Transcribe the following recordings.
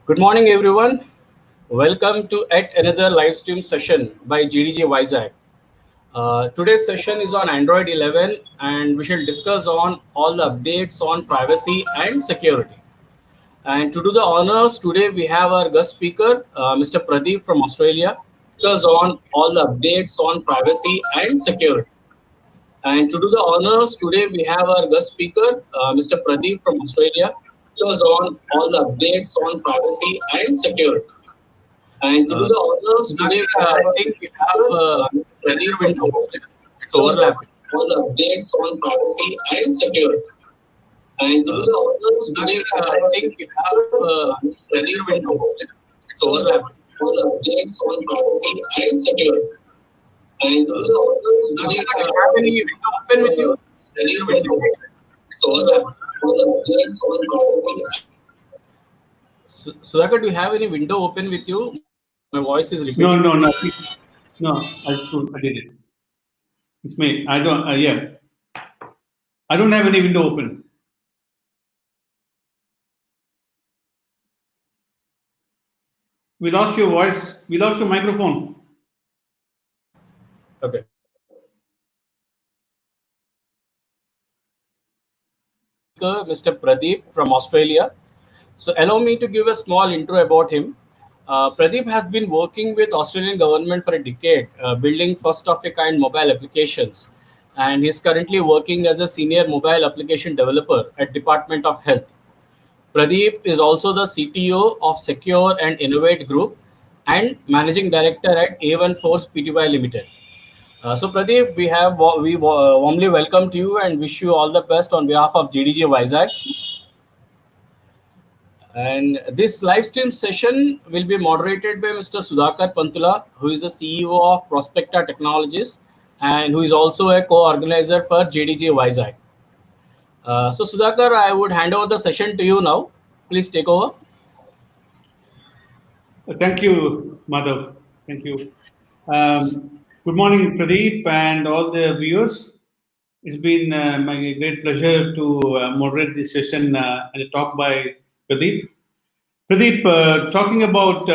Good morning, everyone. Welcome to yet another live stream session by GDG Vizag. Today's session is on Android 11, and we shall discuss on all the updates on privacy and security. And to do the honors, today we have our guest speaker, Mr. Pradeep from Australia, discuss on all the updates on privacy and security. And to do the honors, today we have our guest speaker, Mr. Pradeep from Australia, discuss on all the updates on privacy and security. And to do the honors today, I think we have Pradeep window. It's overlapping. All the updates on privacy and security. And to do the honors today, I think we have Pradeep window. It's overlapping. All the updates on privacy and security. And to do the honors today, do you have any window open with you? Pradeep window. It's overlapping. All the updates on privacy. Sudhakar, do you have any window open with you? My voice is repeating. No, nothing. No, I did it. It's me. I don't. I don't have any window open. We lost your voice. We lost your microphone. Okay. Mr. Pradeep from Australia. So allow me to give a small intro about him. Pradeep has been working with Australian government for a decade, building first of a kind mobile applications, and he's currently working as a senior mobile application developer at Department of Health. Pradeep is also the CTO of Secure and Innovate Group and managing director at A1Force Pty Ltd. So Pradeep, we warmly welcome to you and wish you all the best on behalf of GDG Vizag. And this live stream session will be moderated by Mr. Sudhakar Pantula, who is the CEO of Prospecta Technologies and who is also a co-organizer for GDG Vizag. So Sudhakar, I would hand over the session to you now. Please take over. Thank you, Madhav. Thank you. Good morning, Pradeep, and all the viewers. It's been my great pleasure to moderate this session and a talk by Pradeep. Pradeep, talking about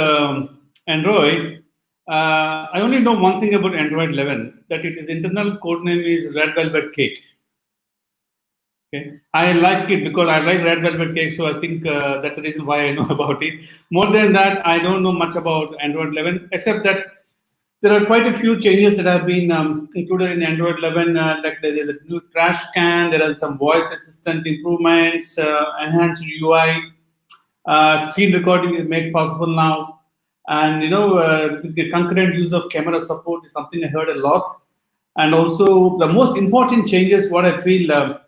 Android, I only know one thing about Android 11, that its internal code name is Red Velvet Cake. Okay, I like it because I like red velvet cake, so I think that's the reason why I know about it. More than that, I don't know much about Android 11, except that there are quite a few changes that have been included in Android 11. Like there is a new trash can, there are some voice assistant improvements, enhanced UI, screen recording is made possible now, and the concurrent use of camera support is something I heard a lot. And also the most important changes, what I feel.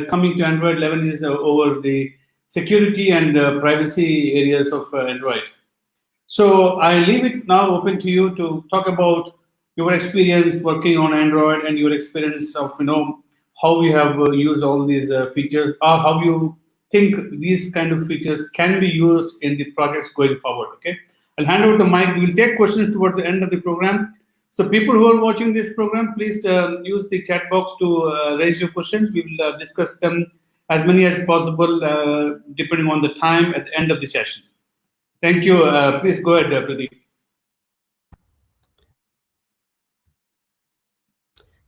Coming to Android 11 is over the security and privacy areas of Android. So I leave it now open to you to talk about your experience working on Android and your experience of how you have used all these features, or how you think these kind of features can be used in the projects going forward. Okay, I'll hand over the mic. We'll take questions towards the end of the program. So people who are watching this program, please use the chat box to raise your questions. We will discuss them as many as possible, depending on the time at the end of the session. Thank you. Please go ahead, Pradeep.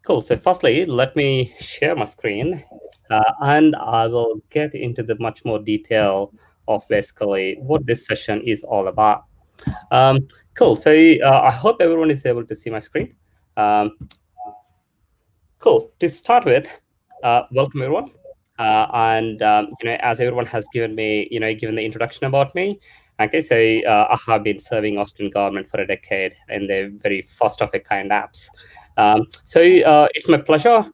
Cool. So firstly, let me share my screen, and I will get into the much more detail of basically what this session is all about. Cool. So I hope everyone is able to see my screen. Cool. To start with, welcome everyone. And as everyone has given me, given the introduction about me. Okay, so I have been serving Australian government for a decade in the very first of a kind apps. So it's my pleasure,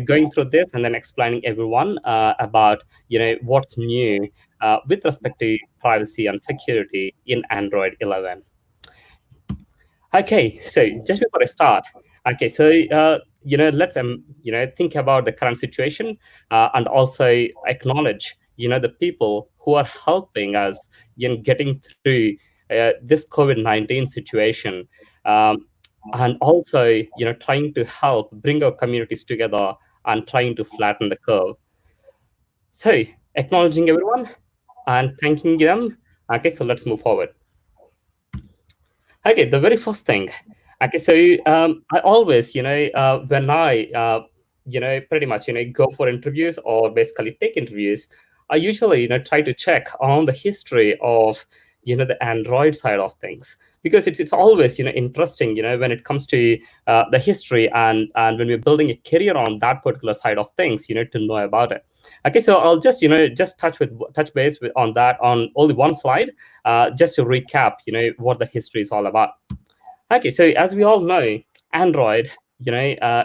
going through this and then explaining everyone about, what's new with respect to privacy and security in Android 11. Okay, so just before I start, okay, so let's think about the current situation and also acknowledge the people who are helping us in getting through this COVID-19 situation, and also trying to help bring our communities together and trying to flatten the curve. So acknowledging everyone and thanking them Okay, so let's move forward. Okay, the very first thing. Okay, so I always, when I, pretty much, go for interviews or basically take interviews, I usually, try to check on the history of, the Android side of things, because it's always, interesting, when it comes to the history, and when we're building a career on that particular side of things, to know about it. Okay, so I'll just, just touch base on that on only one slide, just to recap, what the history is all about. Okay, so as we all know, Android,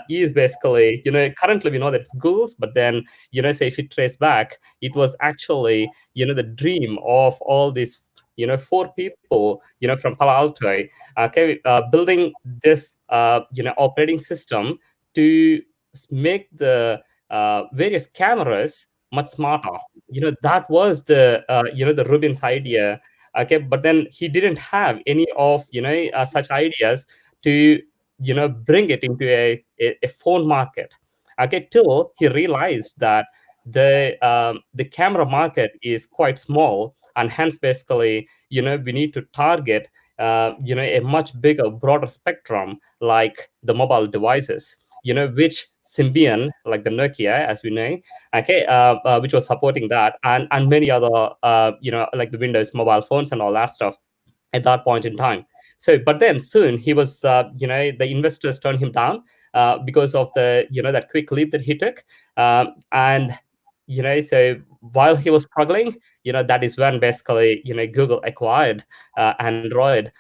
is basically, currently we know that it's Google's, but then, say if you trace back, it was actually, the dream of all these, four people, from Palo Alto, okay, building this, operating system to make the various cameras much smarter. That was the, the Rubin's idea. Okay, but then he didn't have any of, such ideas to, bring it into a phone market. Okay, till he realized that the camera market is quite small, and hence basically, we need to target, a much bigger, broader spectrum, like the mobile devices, which Symbian, like the Nokia, as we know, okay, which was supporting that, and many other, like the Windows mobile phones and all that stuff at that point in time. So, but then soon he was, the investors turned him down, because of the, that quick leap that he took, and so while he was struggling, that is when basically, Google acquired Android,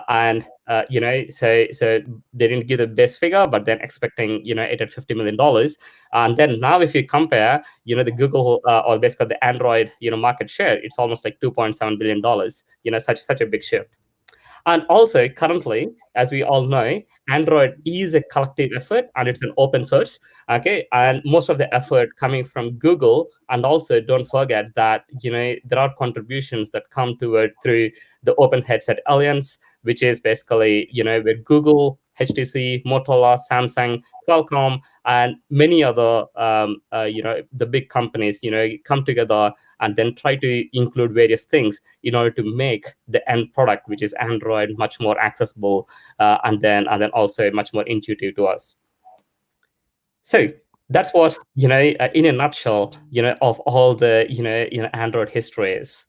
and so they didn't give the best figure, but then expecting, $850 million. And then now, if you compare, the Google, or basically the Android, market share, it's almost like $2.7 billion. Such a big shift. And also, currently, as we all know, Android is a collective effort, and it's an open source. Okay, and most of the effort coming from Google, and also don't forget that, there are contributions that come to it through the Open Headset Alliance, which is basically, where Google, HTC, Motorola, Samsung, Qualcomm, and many other, the big companies, come together and then try to include various things in order to make the end product, which is Android, much more accessible, and then also much more intuitive to us. So that's what, in a nutshell, of all the, Android history is.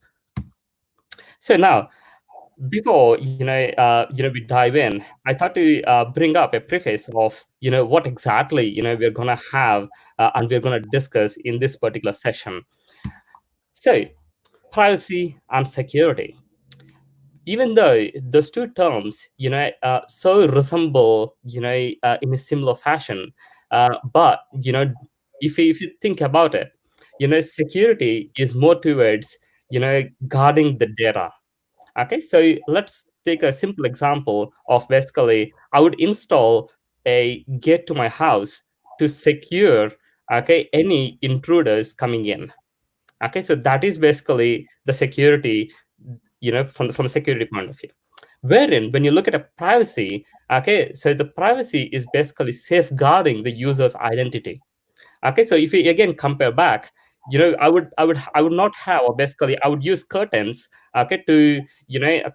So now, before, we dive in, I thought to bring up a preface of, what exactly, we're gonna have, and we're gonna discuss in this particular session. So, privacy and security. Even though those two terms, so resemble, in a similar fashion, but, if you think about it, security is more towards, guarding the data. Okay, so let's take a simple example of basically, I would install a gate to my house to secure, okay, any intruders coming in. Okay, so that is basically the security, from a security point of view. Wherein, when you look at a privacy, okay, so the privacy is basically safeguarding the user's identity. Okay, so if you again compare back, I would not have, or basically I would use curtains, okay, to,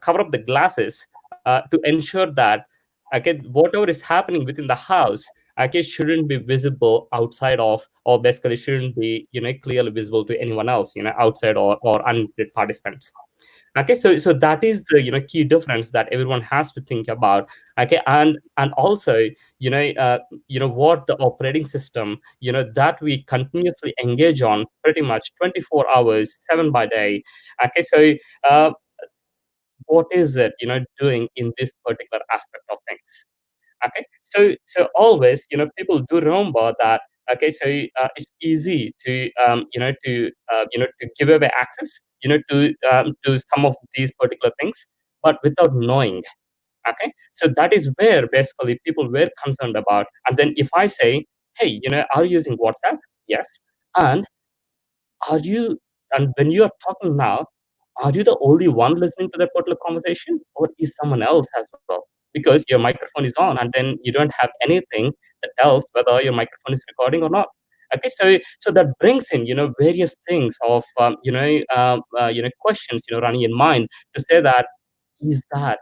cover up the glasses, to ensure that, okay, whatever is happening within the house, okay, shouldn't be visible outside of, or basically shouldn't be, clearly visible to anyone else, outside, or unintended participants. Okay, so that is the, key difference that everyone has to think about. Okay, and also, what the operating system, that we continuously engage on pretty much 24 hours 7 by day. Okay, so uh, what is it, doing in this particular aspect of things? Okay, so always, people do remember that. Okay, so it's easy to, to give away access, to some of these particular things, but without knowing. Okay, so that is where basically people were concerned about. And then if I say, hey, are you using WhatsApp? Yes. And are you, and when you are talking now, are you the only one listening to that particular conversation, or is someone else as well? Because your microphone is on, and then you don't have anything that tells whether your microphone is recording or not. Okay, so that brings in various things of questions running in mind to say that is that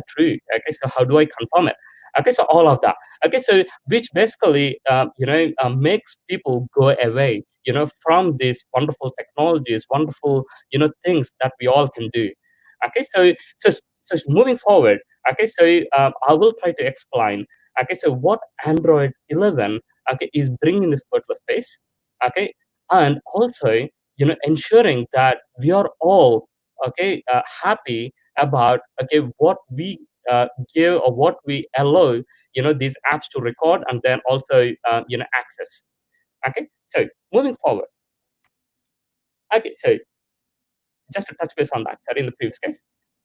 true? Okay, so how do I confirm it? Okay, so all of that. Okay, so which basically makes people go away from these wonderful technologies, wonderful things that we all can do. Okay, so moving forward. Okay, so I will try to explain. Okay, so what Android 11 is bringing this particular space. Okay, and also ensuring that we are all happy about what we give or what we allow these apps to record and then also access. Okay, so moving forward. Okay, so just to touch base on that, sorry, in the previous case,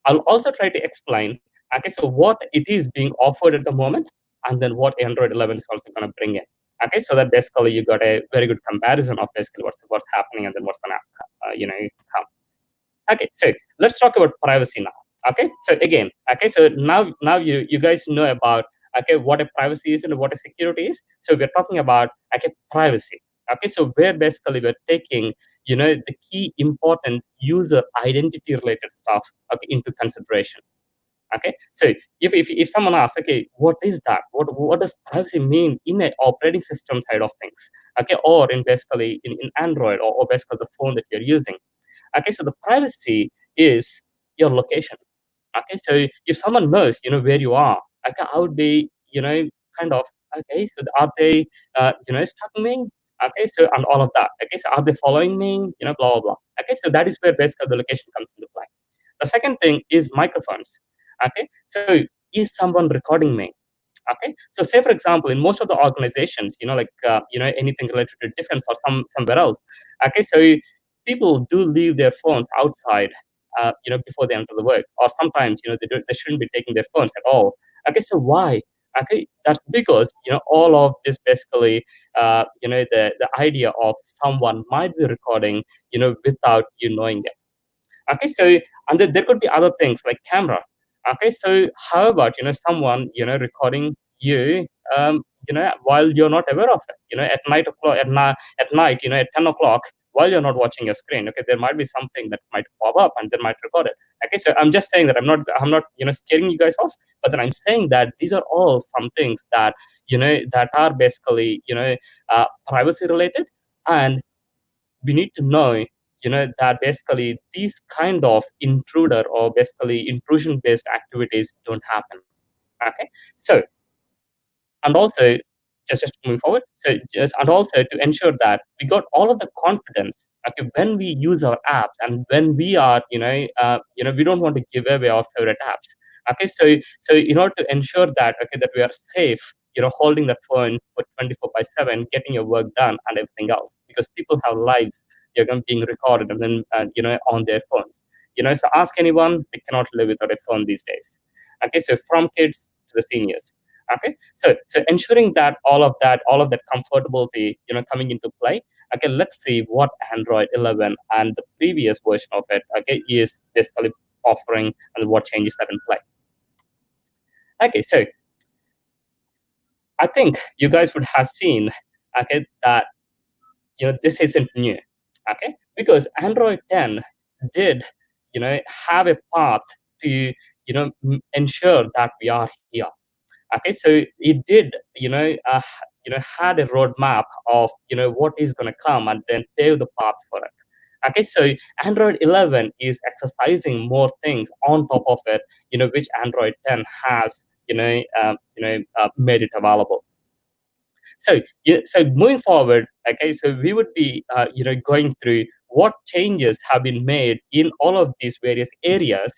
I'll also try to explain. Okay, so what it is being offered at the moment, and then what Android 11 is also going to bring in. Okay, so that basically you got a very good comparison of basically what's happening and then what's going to come. Okay, so let's talk about privacy now. Okay, so again, okay, so now you guys know about what a privacy is and what a security is. So we're talking about privacy. Okay, so where basically we're taking the key important user identity related stuff into consideration. Okay, so if someone asks, okay, what is that? What does privacy mean in a operating system side of things? Okay, or in basically in Android or basically the phone that you're using. Okay, so the privacy is your location. Okay, so if someone knows, where you are, okay, I would be, kind of, okay, so are they, stalking me? Okay, so and all of that. Okay, so are they following me? Blah blah blah. Okay, so that is where basically the location comes into play. The second thing is microphones. Okay, so is someone recording me? Okay, so say for example, in most of the organizations, anything related to defense or somewhere else. Okay, so people do leave their phones outside, before they enter the work, or sometimes they shouldn't be taking their phones at all. Okay, so why? Okay, that's because all of this basically, the idea of someone might be recording, without you knowing it. Okay, so and then there could be other things like camera. Okay, so how about someone recording you while you're not aware of it, at night o'clock at night, at 10 o'clock, while you're not watching your screen. Okay, there might be something that might pop up and they might record it. Okay, so I'm just saying that I'm not scaring you guys off, but then I'm saying that these are all some things that that are basically privacy related, and we need to know that basically these kind of intruder or basically intrusion based activities don't happen. Okay, so and also just moving forward, so just and also to ensure that we got all of the confidence, okay, when we use our apps and when we are we don't want to give away our favorite apps. Okay, so in order to ensure that that we are safe, holding that phone for 24/7, getting your work done and everything else, because people have lives, they're being recorded and then on their phones. So ask anyone, they cannot live without a phone these days. Okay, so from kids to the seniors. Okay, so ensuring that all of that comfortability coming into play. Okay, let's see what Android 11 and the previous version of it is basically offering and what changes are in play. Okay, so I think you guys would have seen that this isn't new. Okay, because Android 10 did have a path to ensure that we are here. Okay, so it did had a roadmap of what is going to come and then pave the path for it. Okay, so Android 11 is exercising more things on top of it, which Android 10 has made it available. So so moving forward, okay, so we would be going through what changes have been made in all of these various areas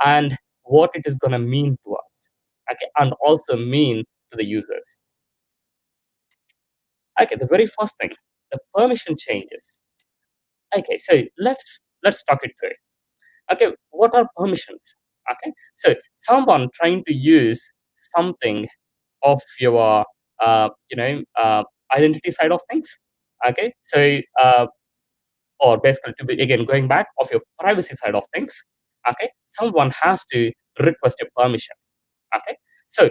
and what it is going to mean to us, okay, and also mean to the users. Okay, the very first thing, the permission changes. Okay, so let's talk it through. Okay, what are permissions? Okay, so someone trying to use something of your identity side of things. Okay, so or basically to be again going back of your privacy side of things. Okay, someone has to request a permission. Okay, so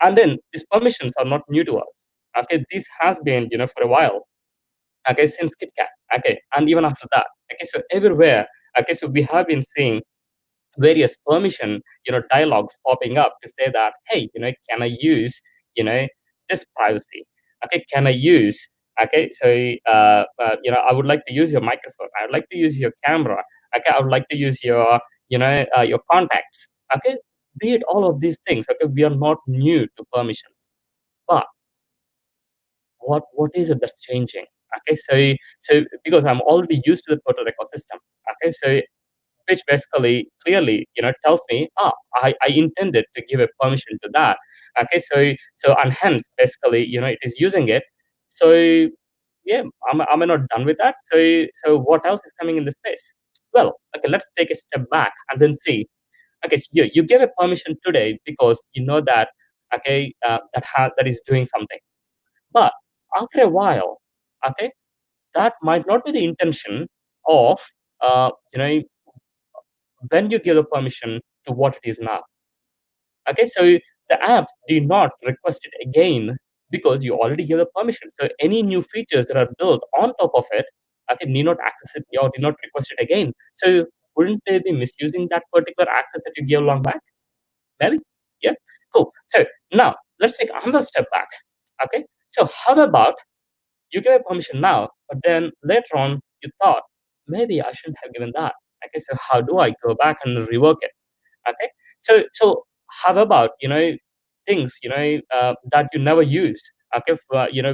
and then these permissions are not new to us. Okay, this has been, for a while. Okay, since KitKat. Okay, and even after that. Okay, so everywhere. Okay, so we have been seeing various permission, dialogues popping up to say that, hey, can I use, this privacy? Okay, can I use? Okay, so I would like to use your microphone. I would like to use your camera. Okay, I would like to use your, your contacts. Okay, be it all of these things. Okay, we are not new to permissions, but what is it that's changing? Okay, so because I'm already used to the total ecosystem. Okay, so which basically clearly tells me, I intended to give a permission to that. Okay, so and hence basically it is using it. So yeah, am I not done with that? So what else is coming in the space? Well, okay, let's take a step back and then see. Okay, so you gave a permission today because you know that, okay, that is doing something. But after a while, okay, that might not be the intention of when you give the permission to what it is now. Okay, so the apps do not request it again because you already gave the permission. So any new features that are built on top of it, okay, need not access it or did not request it again. So wouldn't they be misusing that particular access that you gave long back? Maybe. Yeah. Cool. So now let's take another step back. Okay. So how about you gave permission now, but then later on you thought maybe I shouldn't have given that. Okay. So how do I go back and rework it? Okay, so how about things that you never use? Okay,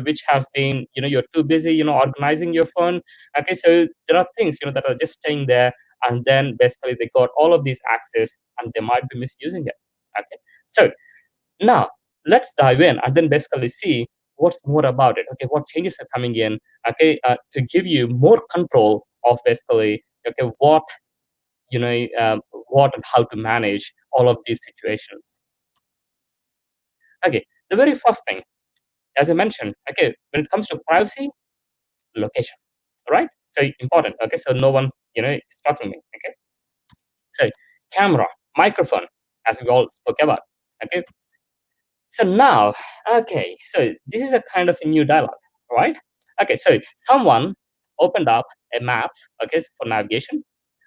which has been you're too busy organizing your phone. Okay, so there are things that are just staying there, and then basically they got all of these access and they might be misusing it. Okay, so now let's dive in and then basically see what's more about it. Okay, what changes are coming in? Okay, to give you more control of basically what what and how to manage all of these situations. Okay, the very first thing, as I mentioned, okay, when it comes to privacy, location, right? So important. Okay, so no one is talking me. Okay, so camera, microphone, as we all spoke about. Okay, so now, okay, so this is a kind of a new dialogue, right? Okay, so someone opened up a maps, okay, for navigation,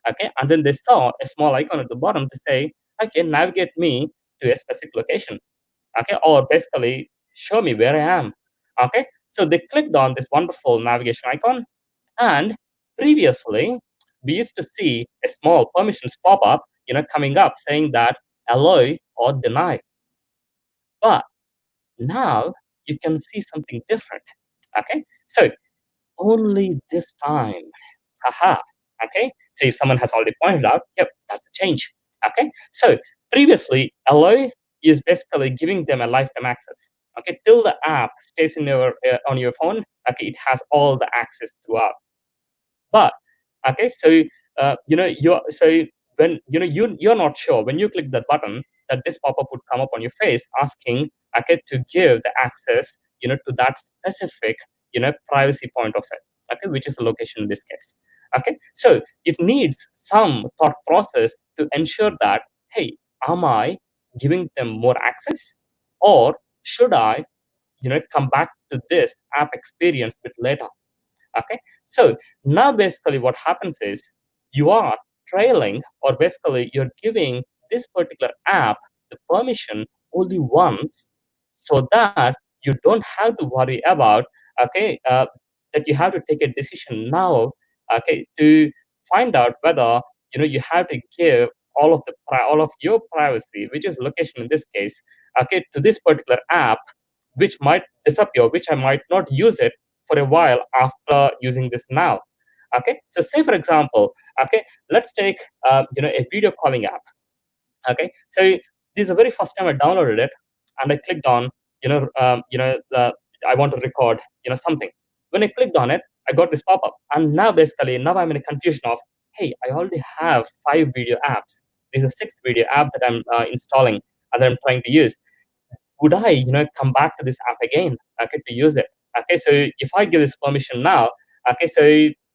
okay, and then they saw a small icon at the bottom to say, okay, navigate me to a specific location, okay, or basically show me where I am, okay. So they clicked on this wonderful navigation icon, and previously we used to see a small permissions pop up, coming up saying that allow or deny, but now you can see something different. Okay, so only this time, haha. Okay, so if someone has already pointed out, yep, that's a change. Okay, so previously, allow is basically giving them a lifetime access. Okay, till the app stays in your on your phone. Okay, it has all the access throughout. But okay, so you're so when you're not sure when you click that button that this pop-up would come up on your face asking okay to give the access to that specific privacy point of it, okay, which is the location in this case. Okay, so it needs some thought process to ensure that, hey, am I giving them more access, or should I come back to this app experience a bit later? Okay, so now basically what happens is you are trailing, or basically you're giving this particular app the permission only once, so that you don't have to worry about okay that you have to take a decision now, okay, to find out whether you have to give all of your privacy, which is location in this case, okay, to this particular app, which might disappear, which I might not use it for a while after using this now. Okay, so say for example, okay, let's take a video calling app. Okay, so this is the very first time I downloaded it, and I clicked on I want to record something. When I clicked on it, I got this pop up, and now basically now I'm in a confusion of, hey, I already have 5 video apps. This is a sixth video app that I'm installing and that I'm trying to use. Would I come back to this app again, okay, to use it? Okay, so if I give this permission now, okay, so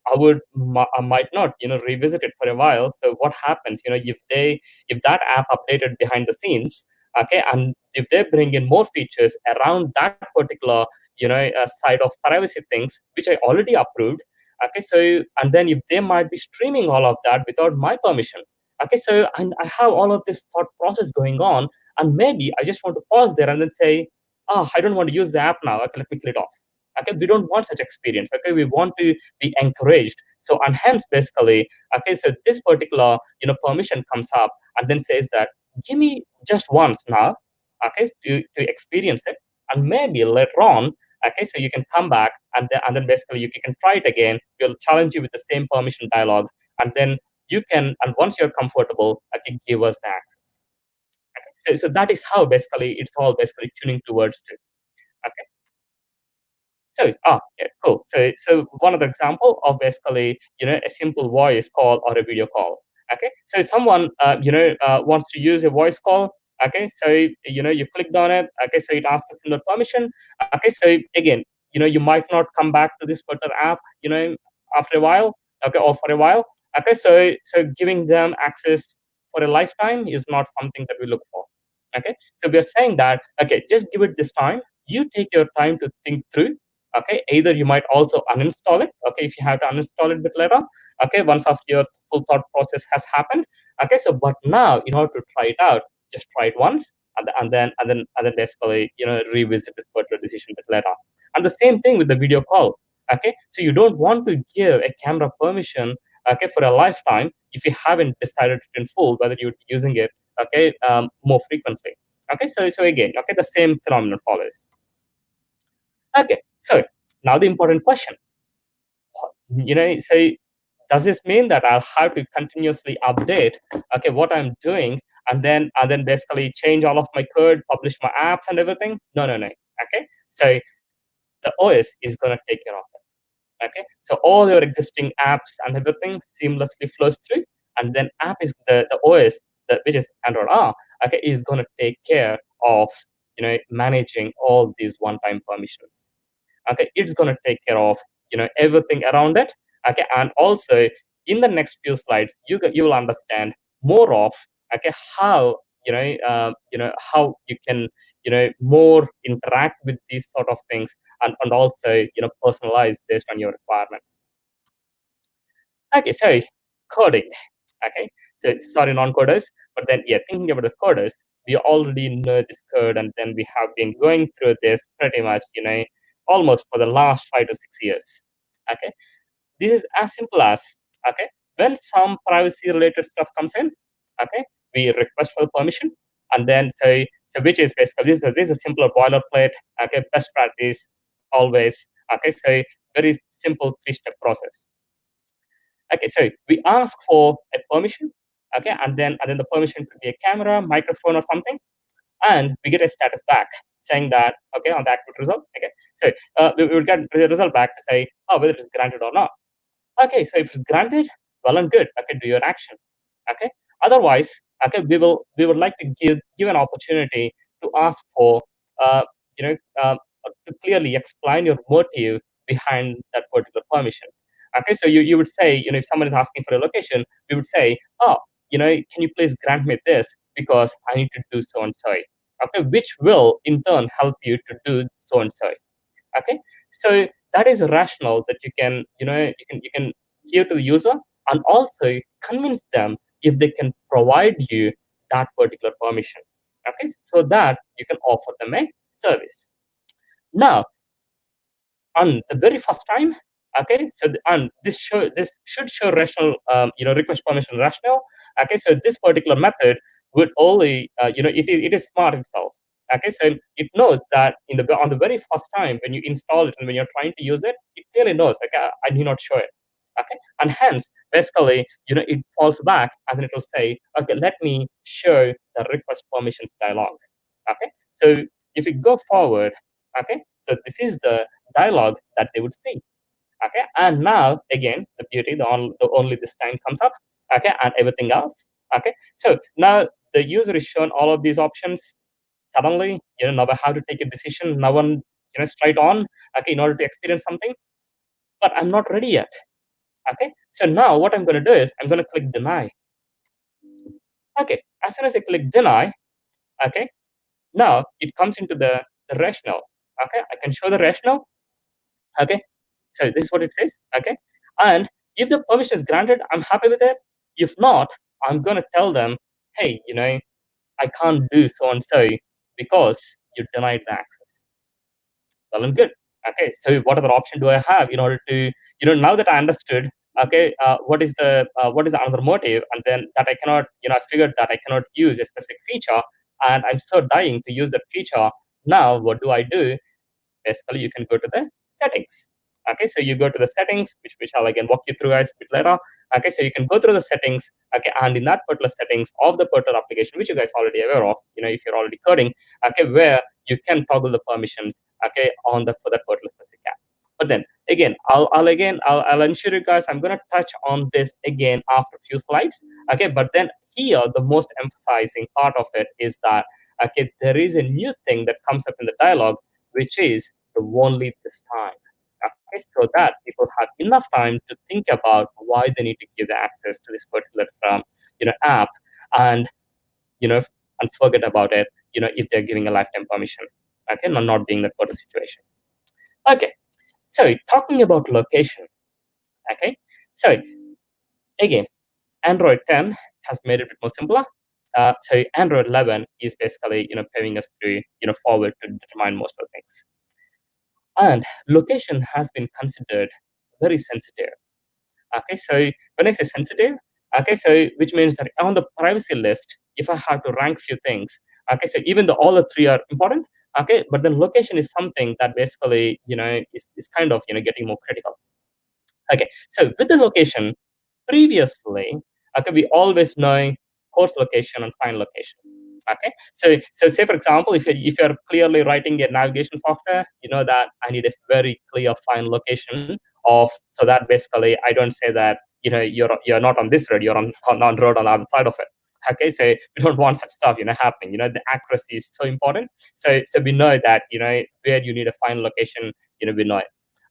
I might not revisit it for a while. So what happens if that app updated behind the scenes, okay, and if they bring in more features around that particular side of privacy things which I already approved. Okay, so and then if they might be streaming all of that without my permission. Okay, so and I have all of this thought process going on, and maybe I just want to pause there and then say, I don't want to use the app now. Okay, let me click it off. Okay, we don't want such experience. Okay, we want to be encouraged. So and hence basically, okay, so this particular permission comes up and then says that give me just once now, okay, to experience it, and maybe later on, okay, so you can come back and then basically you can try it again. We'll challenge you with the same permission dialogue, and then you can, and once you're comfortable, okay, give us the access. Okay, so that is how basically it's all basically tuning towards to. Okay. So, yeah, cool. So one other example of basically, a simple voice call or a video call. Okay. So someone, wants to use a voice call. Okay. So, you clicked on it. Okay. So it asks us in the permission. Okay. So again, you might not come back to this particular app, after a while. Okay. Or for a while. Okay. So giving them access for a lifetime is not something that we look for. Okay. So we are saying that, okay, just give it this time. You take your time to think through. Okay, either you might also uninstall it. Okay, if you have to uninstall it a bit later. Okay, once after your full thought process has happened. Okay, so but now in order to try it out, just try it once, and then basically revisit this particular decision a bit later. And the same thing with the video call. Okay, so you don't want to give a camera permission, okay, for a lifetime if you haven't decided it in full whether you're using it, okay, more frequently. Okay, so again, okay, the same phenomenon follows. Okay, so now the important question, so does this mean that I'll have to continuously update, okay, what I'm doing, and then basically change all of my code, publish my apps and everything? No. Okay, so the OS is going to take care of it. Okay, so all your existing apps and everything seamlessly flows through, and then app is the OS, which is Android R, okay, is going to take care of managing all these one-time permissions. Okay, it's going to take care of everything around it. Okay, and also in the next few slides you will understand more of, okay, how how you can more interact with these sort of things, and also personalize based on your requirements. Okay, so coding. Okay, so sorry, non-coders, but then yeah, thinking about the coders, we already know this code, and then we have been going through this pretty much almost for the last 5 to 6 years. Okay, this is as simple as, okay, when some privacy related stuff comes in, okay, we request for permission, and then so which is basically this is a simpler boilerplate. Okay, best practice always. Okay, so very simple 3-step process. Okay, so we ask for a permission, okay, and then the permission could be a camera, microphone, or something, and we get a status back saying that, okay, on the activity result. Okay, so we would get the result back to say, whether it's granted or not. Okay, so if it's granted, well and good. Okay, do your action. Okay, otherwise, okay, we would like to give an opportunity to ask for, uh, you know, um, to clearly explain your motive behind that particular permission. Okay, so you would say, if someone is asking for a location, we would say, can you please grant me this because I need to do so and so. Okay, which will in turn help you to do so and so. Okay, so that is a rationale that you can give to the user, and also convince them if they can provide you that particular permission. Okay, so that you can offer them a service. Now, on the very first time, okay, so and this should show rational request permission rationale. Okay, so this particular method would only it is smart itself. Okay, so it knows that on the very first time when you install it and when you're trying to use it, it clearly knows, okay, I need not show it. Okay, and hence basically it falls back and then it will say, okay, let me show the request permissions dialog. Okay, so if we go forward, okay, so this is the dialogue that they would see. Okay, and now again the beauty, the only this time comes up. Okay, and everything else. Okay, so now the user is shown all of these options. Suddenly, now I have to take a decision. Now one, straight on. Okay, in order to experience something, but I'm not ready yet. Okay, so now what I'm going to do is I'm going to click deny. Okay, as soon as I click deny, okay, now it comes into the rationale. Okay, I can show the rationale. Okay, so this is what it says. Okay, and if the permission is granted, I'm happy with it. If not, I'm going to tell them, hey, I can't do so and so because you denied the access. Well and good. Okay, so what other option do I have in order to, now that I understood, okay, what is another motive, and then that I cannot, I figured that I cannot use a specific feature, and I'm so dying to use that feature. Now, what do I do? Basically, you can go to the settings. Okay, so you go to the settings, which I'll again walk you through guys a bit later. Okay, so you can go through the settings. Okay, and in that particular settings of the particular application, which you guys already aware of, if you're already coding, okay, where you can toggle the permissions, okay, on the for that particular specific app. But then again, I'll ensure you guys I'm gonna touch on this again after a few slides. Okay, but then here the most emphasizing part of it is that okay, there is a new thing that comes up in the dialogue, which is the only this time. Okay, so that people have enough time to think about why they need to give the access to this particular app, and you know and forget about it. If they're giving a lifetime permission, okay, not being that particular situation. Okay, so talking about location. Okay, so again, Android 10 has made it a bit more simpler. So Android 11 is basically paving us through forward to determine most of the things. And location has been considered very sensitive. Okay, so when I say sensitive, okay, so which means that on the privacy list, if I have to rank few things, okay, so even though all the three are important, okay, but then location is something that basically is kind of getting more critical. Okay, so with the location, previously, okay, we always know course location and find location. Okay, so say for example, if you're clearly writing a navigation software, you know that I need a very clear find location of, so that basically I don't say that you're not on this road, you're on road on the other side of it. Okay, so we don't want such stuff happening. The accuracy is so important. So we know that where you need a find location, we know it.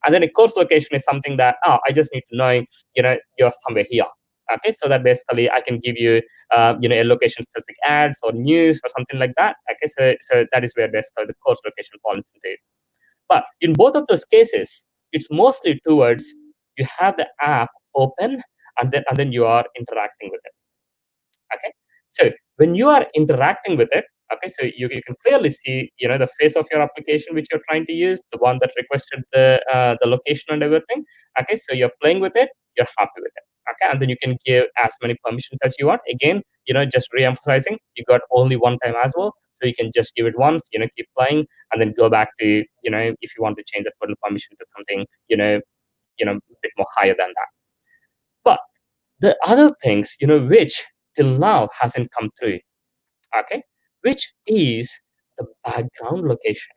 And then a course location is something that I just need to know you're somewhere here. Okay, so that basically I can give you a location specific ads or news or something like that. Okay, so that is where basically the course location falls into it. But in both of those cases, it's mostly towards you have the app open, and then you are interacting with it. Okay, so when you are interacting with it, okay, so you can clearly see the face of your application which you're trying to use, the one that requested the location and everything. Okay, so you're playing with it, you're happy with it. Okay, and then you can give as many permissions as you want. Again, just re-emphasizing, you got only one time as well, so you can just give it once, keep playing, and then go back to if you want to change that permission to something a bit more higher than that. But the other things which till now hasn't come through, okay, which is the background location.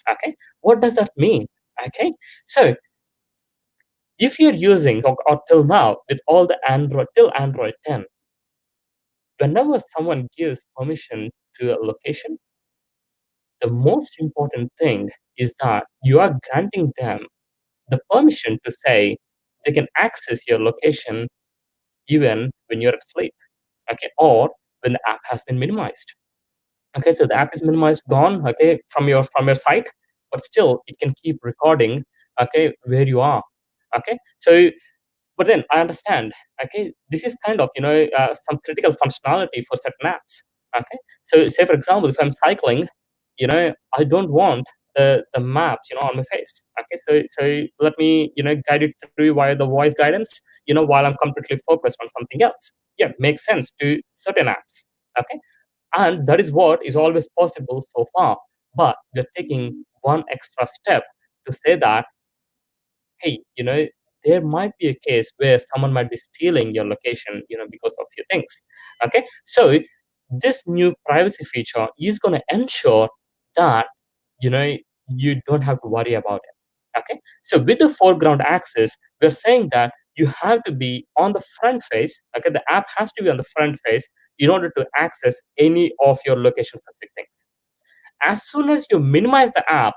Okay, what does that mean? Okay, so if you're using or till now with all the Android till Android 10, whenever someone gives permission to a location, the most important thing is that you are granting them the permission to say they can access your location even when you're asleep, okay, or when the app has been minimized. Okay, so the app is minimized, gone, okay, from your site, but still it can keep recording, okay, where you are. Okay, so but then I understand, okay, this is kind of some critical functionality for certain apps. Okay, so say for example, if I'm cycling, I don't want the maps on my face. Okay, so let me guide it through via the voice guidance, while I'm completely focused on something else. Yeah, makes sense to certain apps. Okay, and that is what is always possible so far. But we're taking one extra step to say that, hey, there might be a case where someone might be stealing your location, because of your things. Okay, so this new privacy feature is going to ensure that you know you don't have to worry about it. Okay, so with the foreground access, we're saying that you have to be on the front face. Okay, the app has to be on the front face in order to access any of your location specific things. As soon as you minimize the app,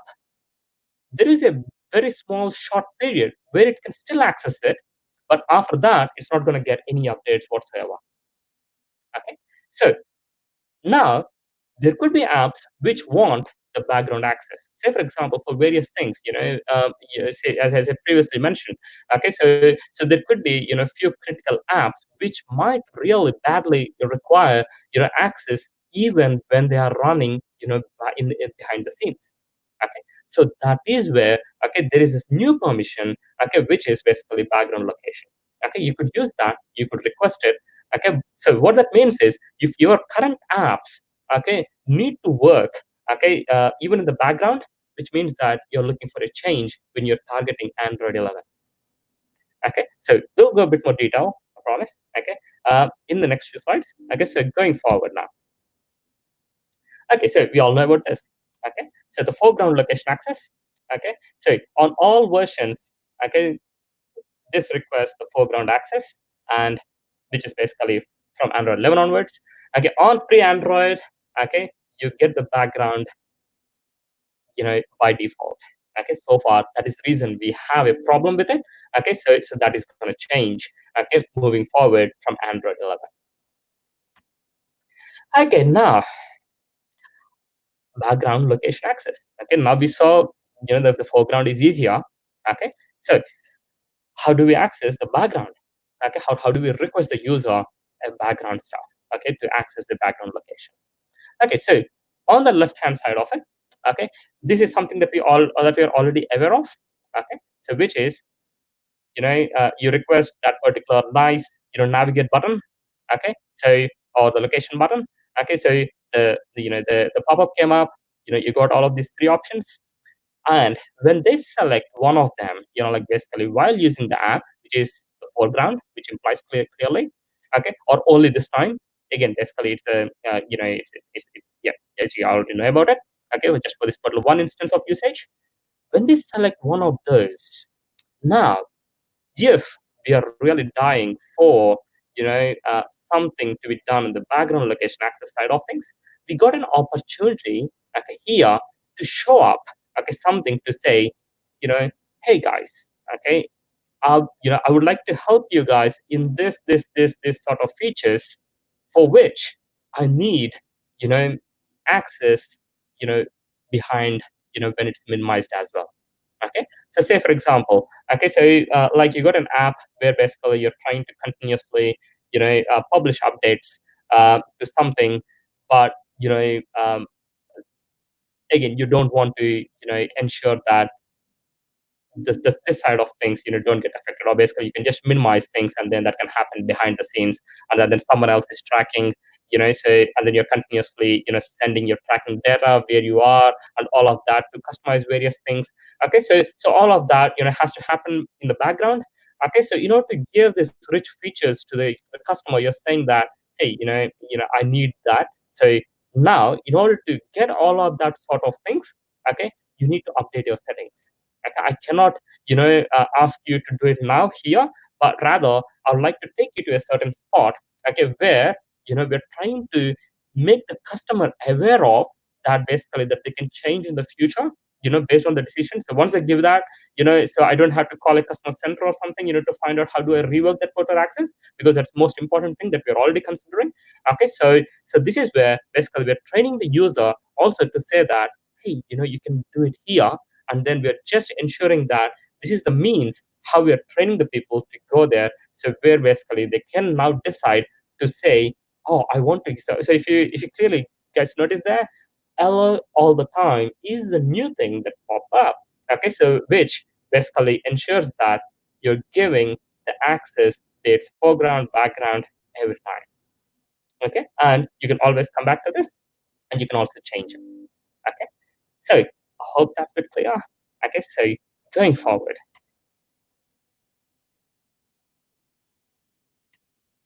there is a very small short period where it can still access it, but after that, it's not going to get any updates whatsoever. Okay, so now there could be apps which want the background access. say for example, for various things, say, as I previously mentioned. Okay, so there could be few critical apps which might really badly require access even when they are running behind the scenes. Okay, so that is where there is this new permission, which is basically background location. Okay, you could use that, you could request it. Okay, so what that means is if your current apps need to work even in the background, which means that you're looking for a change when you're targeting Android 11. Okay, so we'll go a bit more detail, I promise. Okay, in the next few slides. Okay, so going forward now. Okay, so we all know about this. Okay, so the foreground location access. Okay, so on all versions, this requires the foreground access, and which is basically from Android 11 onwards. Okay, on pre-Android, you get the background, by default. Okay, so far that is the reason we have a problem with it. Okay, so that is going to change. Okay, moving forward from Android 11. Okay, now background location access. Okay, now we saw that the foreground is easier. Okay, so how do we access the background? Okay, how do we request the user a background stuff? Okay, to access the background location. Okay, so on the left hand side of it, this is something that we are already aware of. Okay, so which is you request that particular nice navigate button. Okay, so or the location button. Okay, so the pop-up came up. You got all of these three options, and when they select one of them, like basically while using the app, which is the foreground, which implies clearly, or only this time. Again, basically it's a yeah, as you already know about it. Okay, well, just for this particular one instance of usage, when they select one of those, now if we are really dying for something to be done in the background location access side of things, we got an opportunity here to show up something to say, hey guys, I would like to help you guys in this sort of features for which I need access behind when it's minimized as well. Okay, so say for example, so like you got an app where basically you're trying to continuously publish updates to something, but again you don't want to ensure that this side of things don't get affected, or basically you can just minimize things and then that can happen behind the scenes, and then someone else is tracking, so and then you're continuously sending your tracking data where you are and all of that to customize various things. Okay, so all of that has to happen in the background. Okay, so in order to give these rich features to the customer, you're saying that, hey, I need that. So now in order to get all of that sort of things, you need to update your settings. I cannot, ask you to do it now here, but rather I would like to take you to a certain spot, where we're trying to make the customer aware of that, basically that they can change in the future, based on the decision. So once I give that, so I don't have to call a customer center or something, to find out how do I rework that portal access, because that's the most important thing that we're already considering. Okay, so this is where basically we're training the user also to say that, hey, you can do it here, and then we're just ensuring that this is the means how we are training the people to go there, so where basically they can now decide to say, oh, I want to. So if you clearly guys notice there, allo all the time is the new thing that pop up. Okay, so which basically ensures that you're giving the access, be it foreground, background, every time. Okay, and you can always come back to this, and you can also change it. Okay, so I hope that's a bit clear. Okay, so going forward.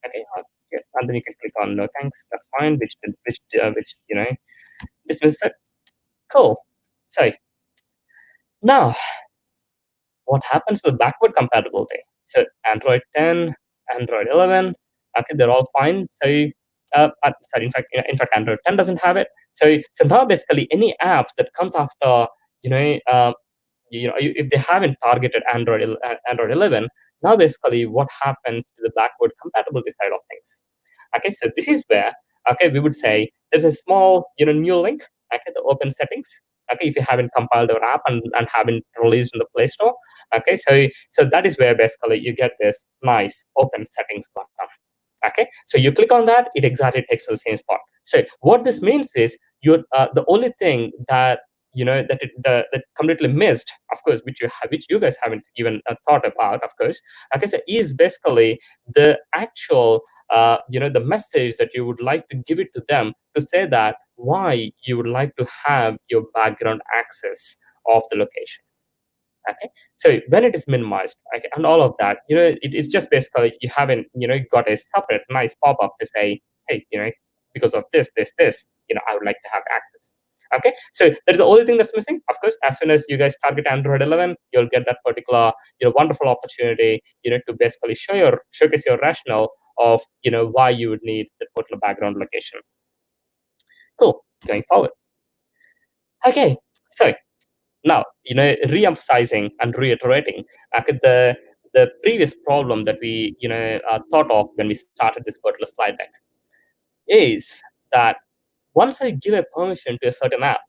Okay, yeah, and then you can click on no thanks. That's fine. Which dismiss it. Cool. So now, what happens with backward compatibility? So Android 10, Android 11, they're all fine. So sorry, in fact, Android 10 doesn't have it. So now basically any apps that comes after if they haven't targeted Android 11, now basically what happens to the backward compatibility side of things? Okay, so this is where we would say there's a small new link, the open settings. Okay, if you haven't compiled your app and haven't released in the Play Store. Okay, so that is where basically you get this nice open settings button. Okay, so you click on that, it exactly takes to the same spot. So what this means is you're the only thing that that completely missed, of course, which you guys haven't even thought about, of course. Okay, so is basically the actual the message that you would like to give it to them to say that why you would like to have your background access of the location. Okay, so when it is minimized, okay, and all of that, it's just basically you haven't got a separate nice pop-up to say, hey, because of this, I would like to have access. Okay, so that is the only thing that's missing. Of course, as soon as you guys target Android 11, you'll get that particular wonderful opportunity to basically showcase your rationale of why you would need the particular background location. Cool. Going forward. Okay, so now, re-emphasizing and reiterating the previous problem that we thought of when we started this particular slide deck is that once I give a permission to a certain app,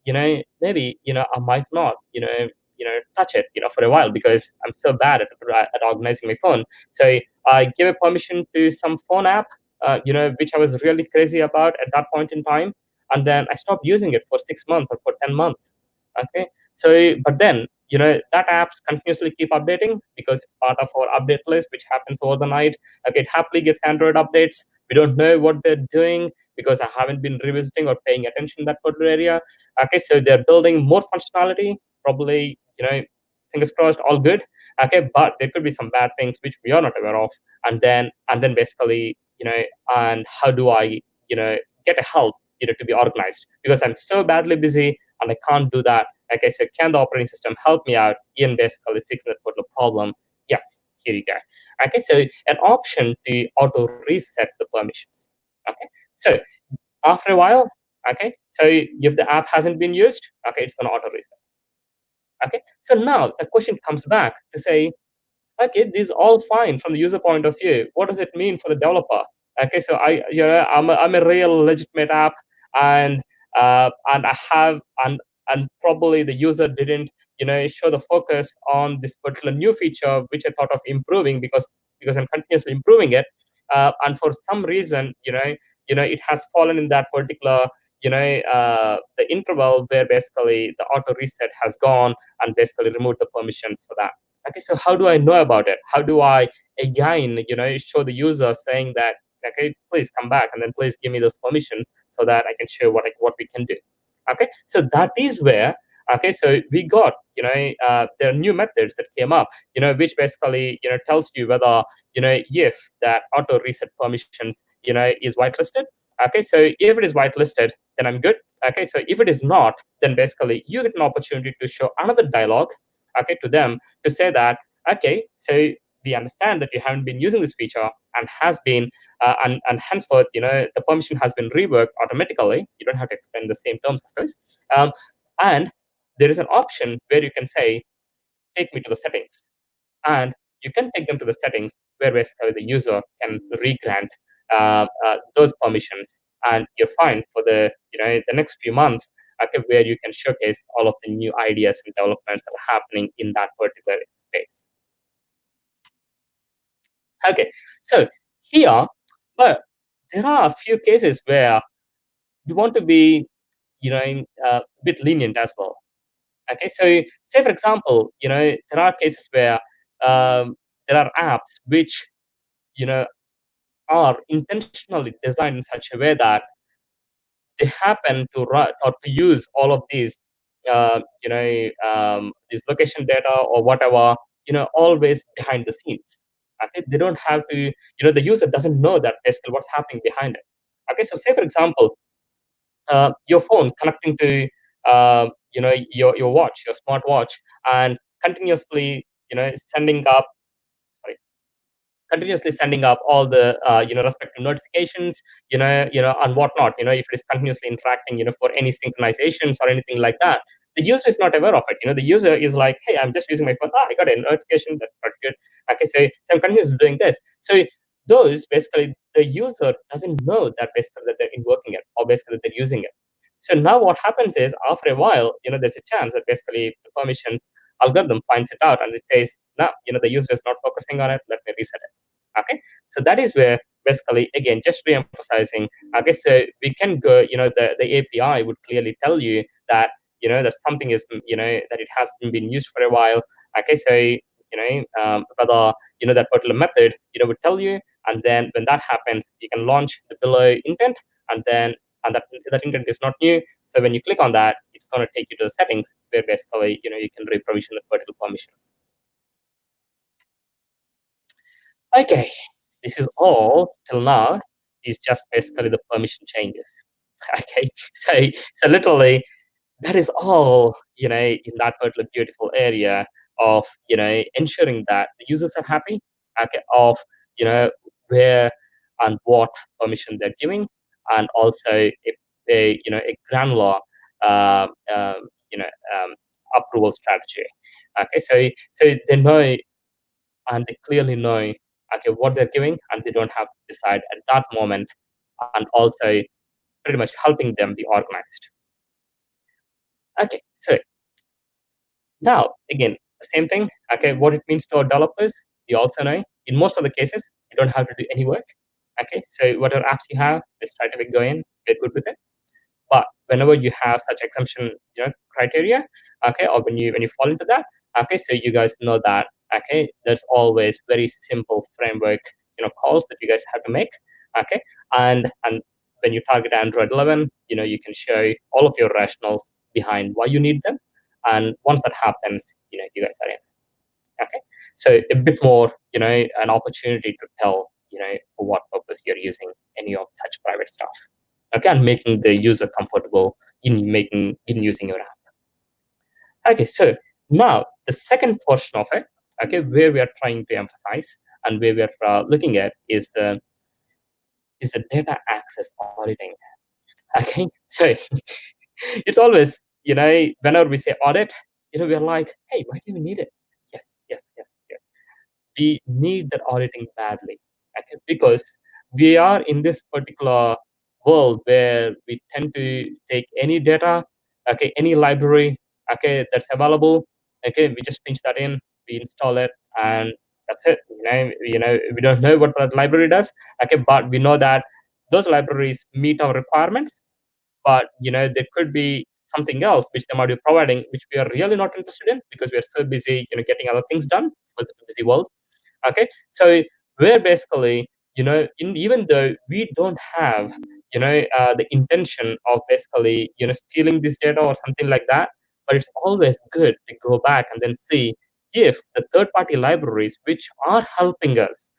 maybe I might not touch it for a while because I'm so bad at organizing my phone. So I gave a permission to some phone app, which I was really crazy about at that point in time, and then I stopped using it for 6 months or for 10 months. Okay, so but then that apps continuously keep updating because it's part of our update list, which happens over the night. Okay, it happily gets Android updates. We don't know what they're doing because I haven't been revisiting or paying attention in that particular area. Okay, so they're building more functionality, probably, fingers crossed, all good. Okay, but there could be some bad things which we are not aware of. And then basically, and how do I, get a help, to be organized? Because I'm so badly busy and I can't do that. Okay, so can the operating system help me out in basically fixing that particular problem? Yes, here you go. Okay, so an option to auto reset the permissions. Okay, so after a while, okay, so if the app hasn't been used, okay, it's going to auto reset. Okay, so now the question comes back to say, okay, this is all fine from the user point of view. What does it mean for the developer? Okay, so I'm a real legitimate app, and I have and probably the user didn't show the focus on this particular new feature which I thought of improving because I'm continuously improving it, and for some reason it has fallen in that particular the interval where basically the auto reset has gone and basically removed the permissions for that. Okay, so how do I know about it? How do I again, show the user saying that, okay, please come back and then please give me those permissions so that I can show what we can do. Okay, so that is where, okay, so we got, there are new methods that came up, which basically, tells you whether, if that auto reset permissions, is whitelisted. Okay, so if it is whitelisted, then I'm good. Okay, so if it is not, then basically you get an opportunity to show another dialogue, okay, to them to say that, okay, so we understand that you haven't been using this feature and has been and henceforth the permission has been reworked automatically. You don't have to explain the same terms, of course. And there is an option where you can say, take me to the settings, and you can take them to the settings where basically the user can regrant those permissions, and you're fine for the the next few months, okay, where you can showcase all of the new ideas and developments that are happening in that particular space. Okay, so here, but there are a few cases where you want to be a bit lenient as well. Okay, so say for example, there are cases where there are apps which are intentionally designed in such a way that they happen to run or to use all of these location data or whatever, always behind the scenes. Okay, they don't have to, the user doesn't know that basically what's happening behind it. Okay, so say for example, your phone connecting to your watch, your smartwatch, and continuously sending up sorry, continuously sending up all the respective notifications, and whatnot. If it is continuously interacting, for any synchronizations or anything like that, the user is not aware of it. The user is like, hey, I'm just using my phone. I got a notification. That's not good. Okay, so I'm continuously doing this. So those basically the user doesn't know that basically that they're invoking it or basically that they're using it. So now what happens is, after a while, there's a chance that basically the permissions algorithm finds it out and it says, no, the user is not focusing on it. Let me reset it. Okay. So that is where basically, again, just re-emphasizing, I guess we can go, the API would clearly tell you that, that something is, that it hasn't been used for a while. Okay. So, whether, that particular method, would tell you. And then when that happens, you can launch the below intent, and then that intent is not new. So when you click on that, it's going to take you to the settings where basically, you can reprovision the particular permission. Okay, this is all till now is just basically the permission changes. Okay, so literally that is all, in that particular beautiful area of, ensuring that the users are happy, okay, of, where and what permission they're giving, and also a granular, uh, um, you know, um, approval strategy. Okay, so they know, and they clearly know, okay, what they're giving, and they don't have to decide at that moment, and also pretty much helping them be organized. Okay, so now, again, the same thing, okay, what it means to our developers, you also know, in most of the cases, you don't have to do any work, okay? So whatever apps you have, just try to go in, get good with it. But whenever you have such exemption, criteria, okay, or when you fall into that, okay, so you guys know that, okay, there's always very simple framework, calls that you guys have to make, okay, and when you target Android 11, you can show all of your rationales behind why you need them, and once that happens, you guys are in, okay. So a bit more, an opportunity to tell, for what purpose you're using any of such private stuff. Okay, and making the user comfortable in using your app. Okay, so now the second portion of it, okay, where we are trying to emphasize and where we are looking at is the data access auditing. Okay, so it's always, whenever we say audit, we're like, hey, why do we need it? Yes, yes, yes, yes. We need that auditing badly, okay, because we are in this particular world where we tend to take any data, okay, any library, okay, that's available, okay, we just pinch that in, we install it, and that's it. We don't know what that library does, okay, but we know that those libraries meet our requirements, but there could be something else which they might be providing, which we are really not interested in because we are so busy, getting other things done because it's a busy world. Okay, so where basically, even though we don't have, the intention of basically, stealing this data or something like that, but it's always good to go back and then see if the third party libraries which are helping us,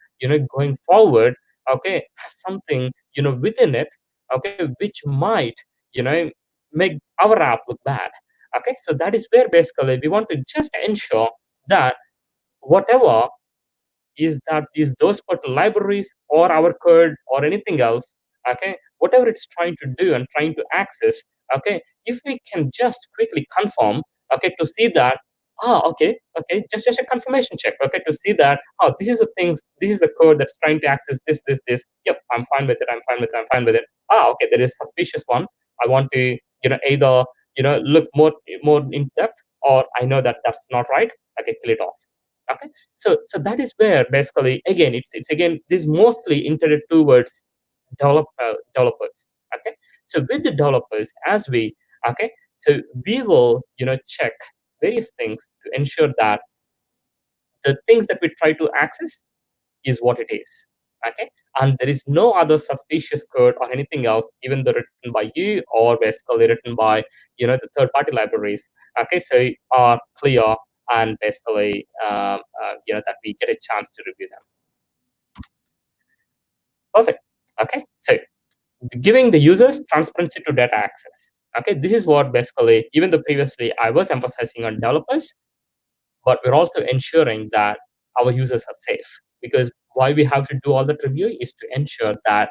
going forward, okay, has something, within it, okay, which might, you know make our app look bad. Okay, so that is where basically we want to just ensure that whatever is those particular libraries or our code or anything else, okay, whatever it's trying to do and trying to access, okay, if we can just quickly confirm, okay, to see that, okay, just a confirmation check, okay, to see that, oh, this is the code that's trying to access this, yep, I'm fine with it, I'm fine with it. Okay, there is suspicious one, I want to, either, look more in depth, or I know that that's not right, okay, kill it off. Okay, so that is where basically, again, it's again, this mostly intended towards developers. Okay, so with the developers, as we, okay, so we will, check various things to ensure that the things that we try to access is what it is. Okay, and there is no other suspicious code or anything else, even though written by you or basically written by, the third party libraries. Okay, so are clear, and basically, that we get a chance to review them. Perfect. Okay, so giving the users transparency to data access. Okay, this is what basically, even though previously I was emphasizing on developers, but we're also ensuring that our users are safe, because why we have to do all that review is to ensure that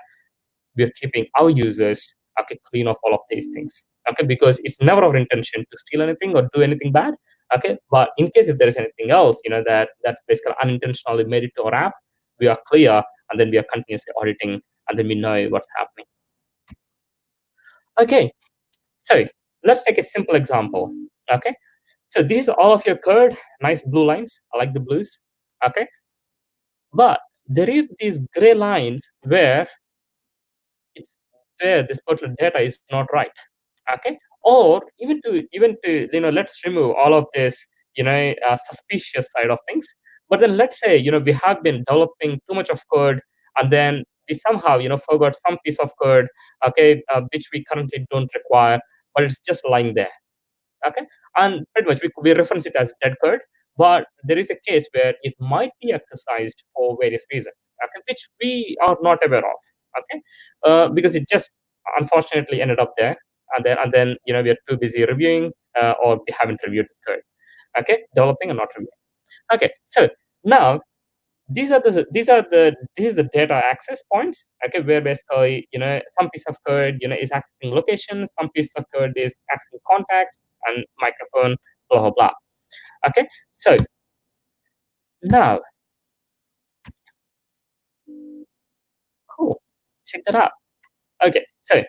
we're keeping our users, okay, clean of all of these things. Okay, because it's never our intention to steal anything or do anything bad. Okay, but in case if there is anything else, that's basically unintentionally made it to our app, we are clear, and then we are continuously auditing, and then we know what's happening. Okay, So let's take a simple example. Okay, so this is all of your code, nice blue lines. I like the blues. Okay, but there is these gray lines where it's where this particular data is not right. Okay, or even to let's remove all of this suspicious side of things. But then let's say we have been developing too much of code, and then we somehow forgot some piece of code, okay, which we currently don't require, but it's just lying there. Okay, and pretty much we reference it as dead code, but there is a case where it might be exercised for various reasons, okay, which we are not aware of. Okay, because it just unfortunately ended up there, and then we are too busy reviewing, or we haven't reviewed the code. Okay, developing and not reviewing. Okay, so now this is the data access points, okay, where basically some piece of code is accessing locations, some piece of code is accessing contacts and microphone, blah blah blah. Okay, so now cool, check that out. Okay, so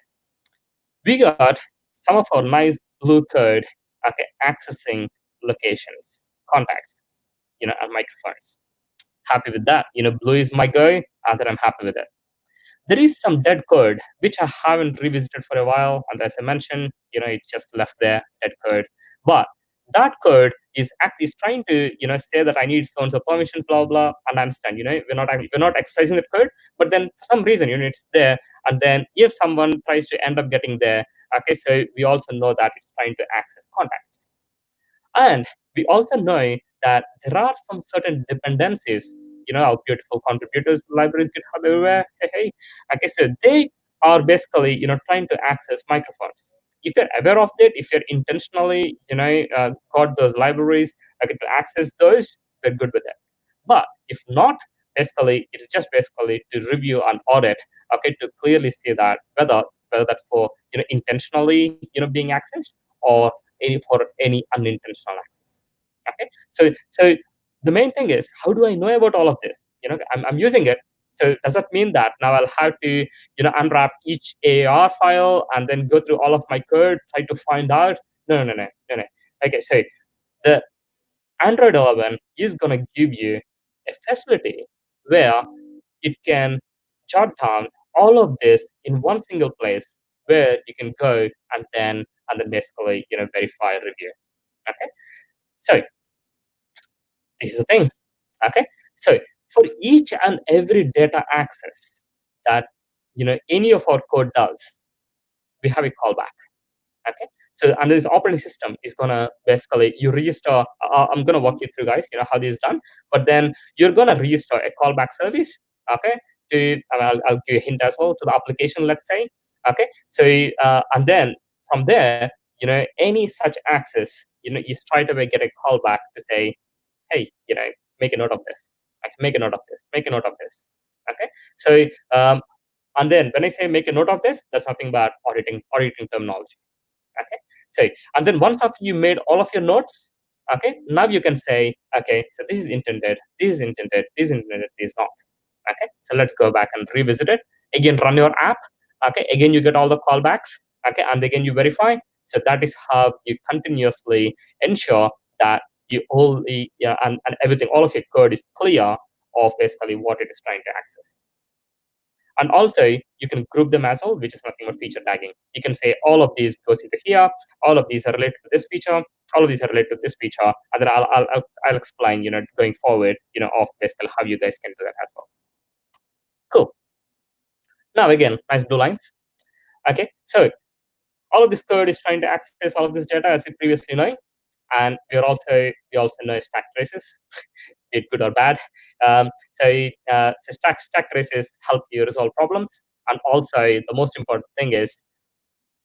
we got some of our nice blue code, okay, accessing locations, contacts, and microphones. Happy with that. Blue is my go, and then I'm happy with it. There is some dead code which I haven't revisited for a while, and as I mentioned, it's just left there, dead code. But that code is trying to say that I need so and so permissions, blah blah. And I understand, we're not exercising the code, but then for some reason, it's there. And then if someone tries to end up getting there, okay, so we also know that it's trying to access contacts. And we also know that there are some certain dependencies, our beautiful contributors, libraries, GitHub everywhere. Hey, hey. Okay, so they are basically, trying to access microphones. If you're aware of that, if you're intentionally, got those libraries, okay, to access those, we're good with it. But if not, basically, it's just basically to review and audit, okay, to clearly see that whether that's for intentionally being accessed, or for any unintentional access. Okay, so the main thing is, how do I know about all of this? I'm using it. So does that mean that now I'll have to unwrap each AR file and then go through all of my code, try to find out? No. Okay, so the Android 11 is going to give you a facility where it can jot down all of this in one single place, where you can go and then basically verify, review. Okay, so this is the thing. Okay, so for each and every data access that any of our code does, we have a callback. Okay, so and this operating system is gonna basically, you register, I'm gonna walk you through, guys, how this is done, but then you're gonna register a callback service. Okay, I'll give you a hint as well, to the application, let's say. Okay, so and then from there, any such access, you straight away get a callback to say, hey, make a note of this. Okay, make a note of this, make a note of this. Okay, so and then when I say make a note of this, that's nothing but auditing terminology. Okay, so and then once after you made all of your notes, okay, now you can say, okay, so this is intended, this is intended, this is intended, this is not. Okay, so let's go back and revisit it again, run your app. Okay, again you get all the callbacks. Okay, and again you verify. So that is how you continuously ensure that you only, and everything, all of your code is clear of basically what it is trying to access. And also, you can group them as well, which is nothing but feature tagging. You can say all of these goes into here, all of these are related to this feature, all of these are related to this feature, and then I'll explain, going forward, of basically how you guys can do that as well. Cool. Now again, nice blue lines. Okay, so all of this code is trying to access all of this data, as you previously know, and we also know stack traces, be it good or bad. So stack traces help you resolve problems, and also the most important thing is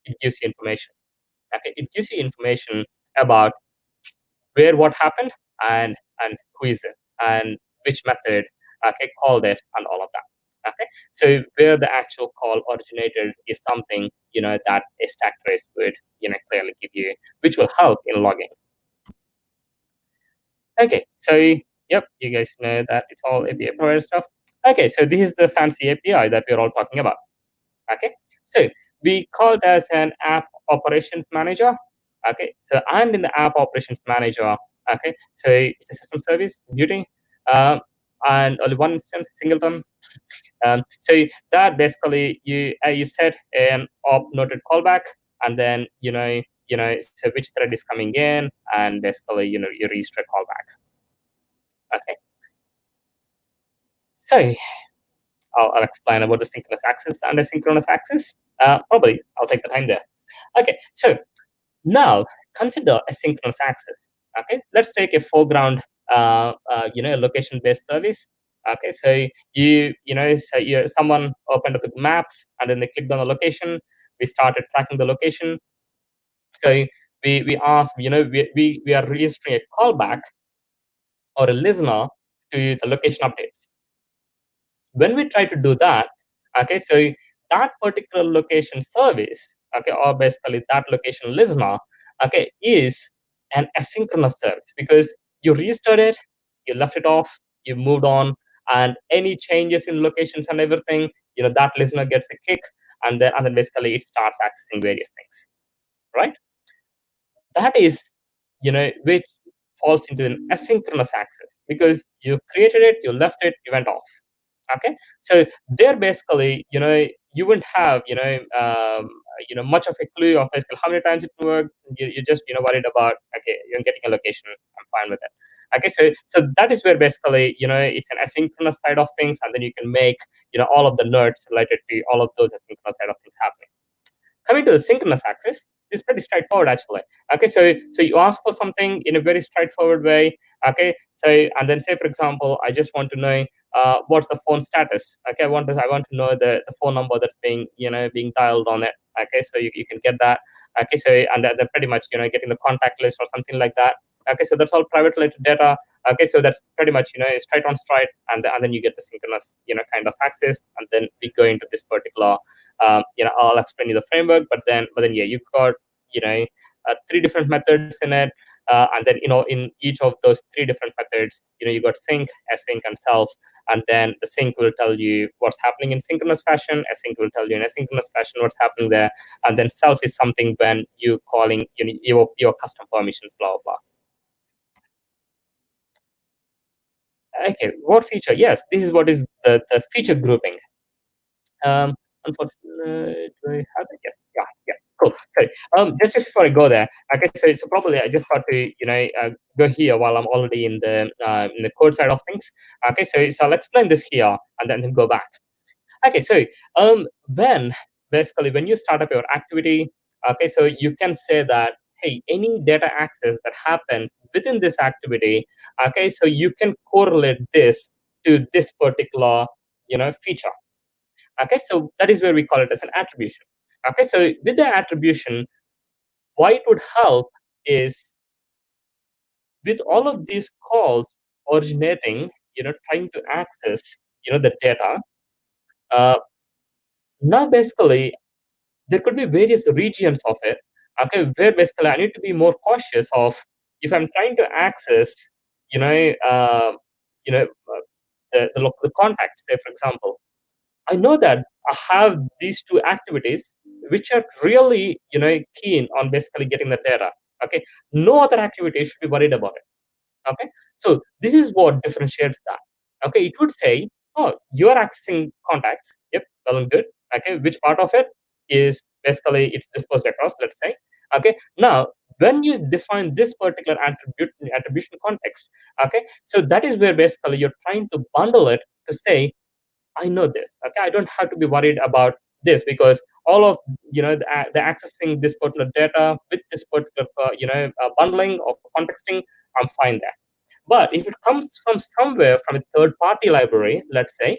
it gives you information. Okay, it gives you information about where what happened, and who is it, and which method called it, and all of that. Okay, so where the actual call originated is something that a stack trace would clearly give you, which will help in logging. Okay, so yep, you guys know that it's all API provider stuff. Okay, so this is the fancy API that we're all talking about. Okay, so we call it as an app operations manager. Okay, so and in the app operations manager, okay, so it's a system service duty, um, and only one instance, singleton. So that basically you set an op noted callback, and then so which thread is coming in, and basically you register a callback. Okay, so I'll explain about the synchronous access and asynchronous access. Probably I'll take the time there. Okay, so now consider asynchronous access. Okay, let's take a foreground, location-based service. Okay, so someone opened up the maps and then they clicked on the location. We started tracking the location. So we asked, we are registering a callback or a listener to the location updates. When we try to do that, okay, so that particular location service, okay, or basically that location listener, okay, is an asynchronous service because you registered it, you left it off, you moved on, and any changes in locations and everything, that listener gets a kick, and then basically it starts accessing various things, right? That is, which falls into an asynchronous access because you created it, you left it, you went off. Okay, so there basically, you wouldn't have, much of a clue of basically how many times it worked. You just, worried about, okay, you're getting a location, I'm fine with it. Okay, so that is where basically, it's an asynchronous side of things, and then you can make, all of the nerds related to all of those asynchronous side of things happening. Coming to the synchronous access, it's pretty straightforward actually. Okay, so you ask for something in a very straightforward way. Okay, so and then say for example, I just want to know what's the phone status. Okay, I want to know the phone number that's being dialed on it. Okay, so you can get that. Okay, so and then pretty much getting the contact list or something like that. Okay, so that's all private related data. Okay, so that's pretty much straight on straight, and then you get the synchronous kind of access, and then we go into this particular I'll explain you the framework, but then yeah, you've got three different methods in it, and then in each of those three different methods, you got sync, async, and self, and then the sync will tell you what's happening in synchronous fashion, async will tell you in asynchronous fashion what's happening there, and then self is something when you calling your custom permissions, blah blah blah. Okay, what feature? Yes, this is what is the feature grouping. Unfortunately, do I have it? Yes. Yeah. Cool. Sorry. Just before I go there, okay. So probably I just got to go here while I'm already in the code side of things. Okay. So I'll explain this here and then go back. Okay. So when basically when you start up your activity, okay, so you can say that hey, any data access that happens within this activity, okay, so you can correlate this to this particular feature. Okay, so that is where we call it as an attribution. Okay, so with the attribution, why it would help is with all of these calls originating, trying to access, the data. Now, basically, there could be various regions of it. Okay, where basically I need to be more cautious of if I'm trying to access, you know, uh, you know, the contact. Say, for example, I know that I have these two activities which are really, keen on basically getting the data. Okay, no other activity should be worried about it. Okay, so this is what differentiates that. Okay, it would say, oh, you are accessing contacts. Yep, well and good. Okay, which part of it is basically it's disposed across? Let's say. Okay, now when you define this particular attribution context, okay, so that is where basically you're trying to bundle it to say I know this. Okay, I don't have to be worried about this because all of the accessing this particular data with this particular bundling or contexting, I'm fine there. But if it comes from somewhere from a third-party library, let's say,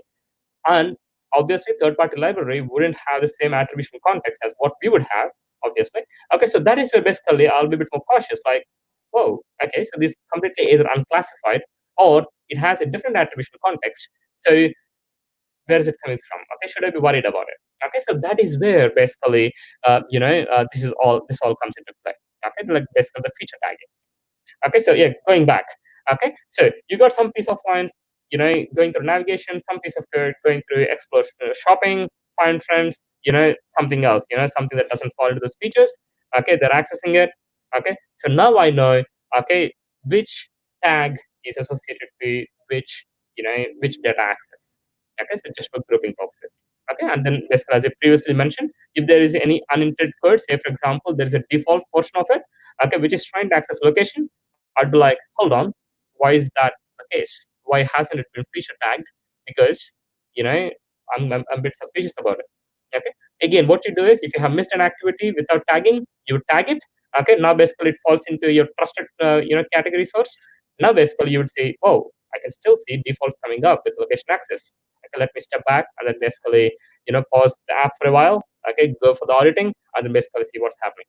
and obviously third-party library wouldn't have the same attribution context as what we would have, obviously. Okay, so that is where basically I'll be a bit more cautious. Like, whoa, okay, so this completely either unclassified or it has a different attribution context. So where is it coming from? Okay, should I be worried about it? Okay, so that is where basically this all comes into play. Okay, like basically the feature tagging. Okay, so yeah, going back. Okay, so you got some piece of lines, going through navigation, some piece of code going through explore shopping, find friends, something else, something that doesn't fall into those features. Okay, they're accessing it. Okay, so now I know, okay, which tag is associated with which data access. Okay, so just for grouping purposes. Okay, and then basically, as I previously mentioned, if there is any unintended code, say for example, there is a default portion of it, okay, which is trying to access location, I'd be like, hold on, why is that the case? Why hasn't it been feature tagged? Because I'm a bit suspicious about it. Okay. Again, what you do is if you have missed an activity without tagging, you tag it. Okay. Now basically it falls into your trusted category source. Now basically you would say, oh, I can still see defaults coming up with location access. Okay, let me step back and then basically pause the app for a while. Okay, go for the auditing and then basically see what's happening.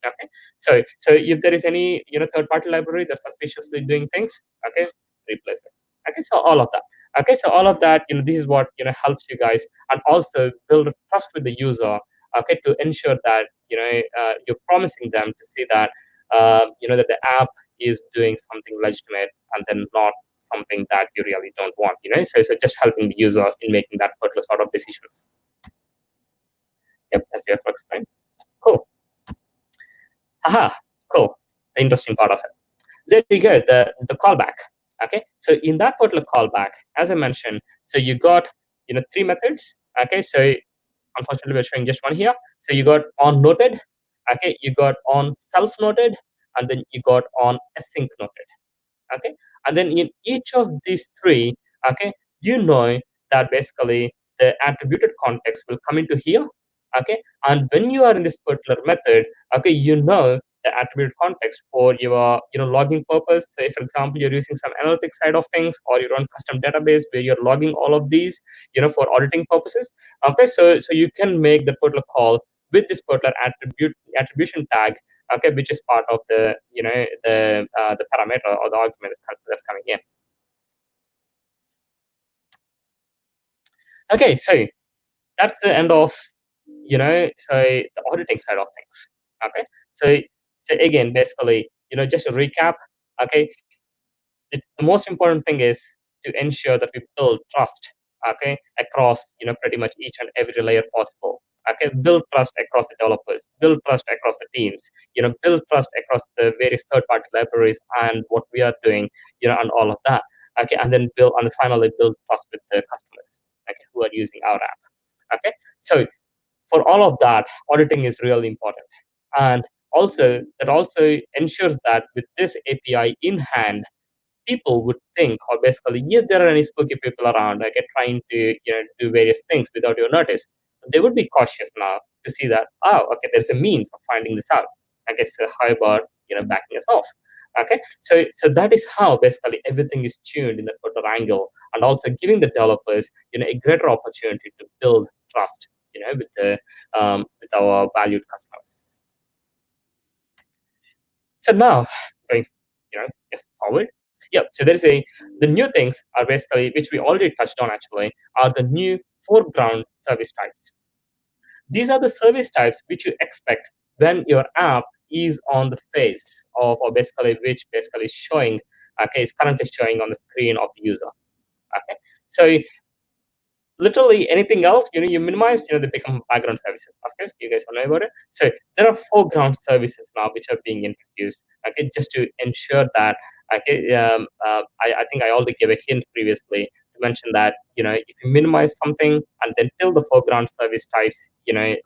Okay, so if there is any third party library that's suspiciously doing things, okay, replace it. Okay, so all of that. Okay, so all of that, this is what helps you guys, and also build trust with the user. Okay, to ensure that you're promising them to see that that the app is doing something legitimate and then not something that you really don't want. So just helping the user in making that particular sort of decisions. Yep, as we have explained. Cool. Aha, cool. The interesting part of it. There you go, the callback. Okay, so in that particular callback, as I mentioned, so you got three methods. Okay, so unfortunately we're showing just one here. So you got on noted, okay, you got on self noted, and then you got on async noted. Okay, and then in each of these three, okay, that basically the attributed context will come into here. Okay, and when you are in this particular method, okay, the attributed context for your logging purpose. So if for example you're using some analytics side of things, or your own custom database where you're logging all of these for auditing purposes. Okay, so you can make the particular call with this particular attribution tag, okay, which is part of the parameter or the argument that's coming in. Okay, so that's the end of so the auditing side of things. Okay, so again, basically, just to recap. Okay, the most important thing is to ensure that we build trust. Okay, across pretty much each and every layer possible. Okay, build trust across the developers, build trust across the teams, build trust across the various third-party libraries and what we are doing, and all of that. Okay, and then finally build trust with the customers, okay, who are using our app. Okay, so for all of that, auditing is really important, and also ensures that with this API in hand, people would think, or basically, if there are any spooky people around, like trying to do various things without your notice, they would be cautious now to see that, oh, okay, there's a means of finding this out. I guess how about backing us off? Okay, so that is how basically everything is tuned in the particular angle, and also giving the developers a greater opportunity to build trust with our valued customers. So now going just forward. Yeah, so the new things are basically, which we already touched on actually, are the new foreground service types. These are the service types which you expect when your app is on the face of, or basically which basically is showing, okay, is currently showing on the screen of the user. Okay, so literally anything else, you minimize, they become background services. Of course, you guys know about it. So there are foreground services now which are being introduced. Okay, just to ensure that. Okay, I think I already gave a hint previously to mention that if you minimize something and then till the foreground service types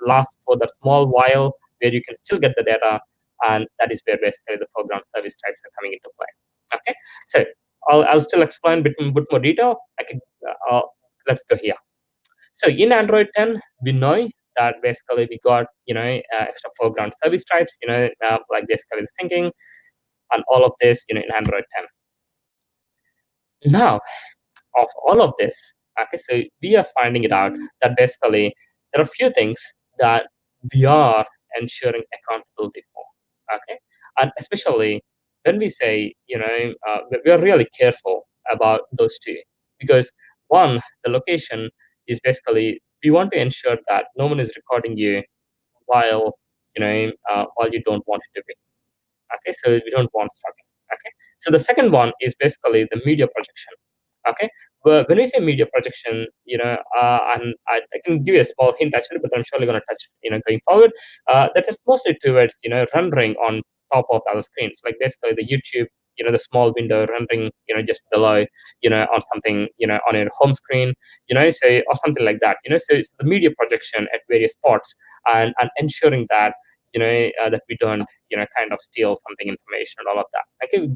last for that small while where you can still get the data, and that is where basically the foreground service types are coming into play. Okay, so I'll still explain bit more detail. Let's go here. So in Android 10, we know that basically we got extra foreground service types, like basically the syncing and all of this in Android 10. Now, of all of this, okay, so we are finding it out that basically there are a few things that we are ensuring accountability for. Okay, and especially when we say we are really careful about those two, because one, the location is basically, we want to ensure that no one is recording you while while you don't want it to be. Okay, so we don't want stalking. Okay, so the second one is basically the media projection. Okay, but when we say media projection, and I can give you a small hint actually, but I'm surely going to touch, going forward. That is mostly towards, rendering on top of our screens, like basically the YouTube, the small window rendering, just below, on something, on your home screen, so or something like that, so it's the media projection at various spots, and ensuring that, that we don't, kind of steal something information and all of that. Okay,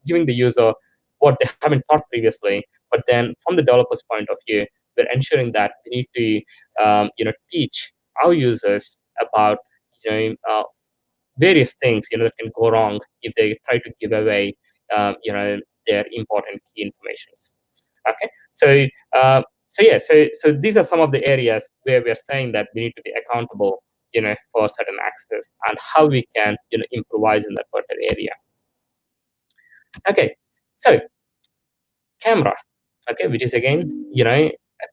giving the user what they haven't thought previously, but then from the developer's point of view, we're ensuring that we need to, teach our users about, various things, that can go wrong if they try to give away, their important key informations. Okay, so these are some of the areas where we're saying that we need to be accountable, for certain access and how we can, improvise in that particular area. Okay, so camera, okay, which is again, a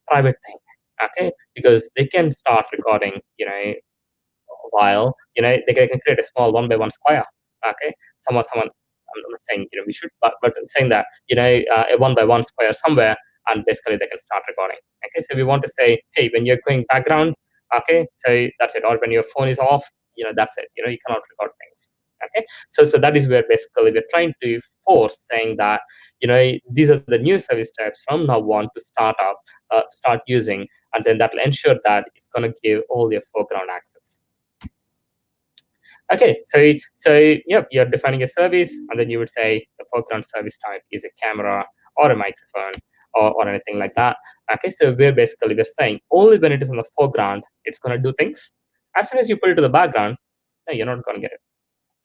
private thing, okay, because they can start recording, while, they can create a small 1 by 1 square, okay, someone, I'm not saying, we should, but I'm saying that, a 1 by 1 square somewhere, and basically they can start recording. Okay, so we want to say, hey, when you're going background, okay, so that's it, or when your phone is off, that's it, you cannot record things. Okay, so that is where basically we're trying to force, saying that, these are the new service types from now on to start using, and then that will ensure that it's going to give all your foreground access. Okay, so yep, you're defining a service, and then you would say the foreground service type is a camera or a microphone or anything like that. Okay, so we're saying only when it is in the foreground, it's going to do things. As soon as you put it to the background, no, you're not going to get it.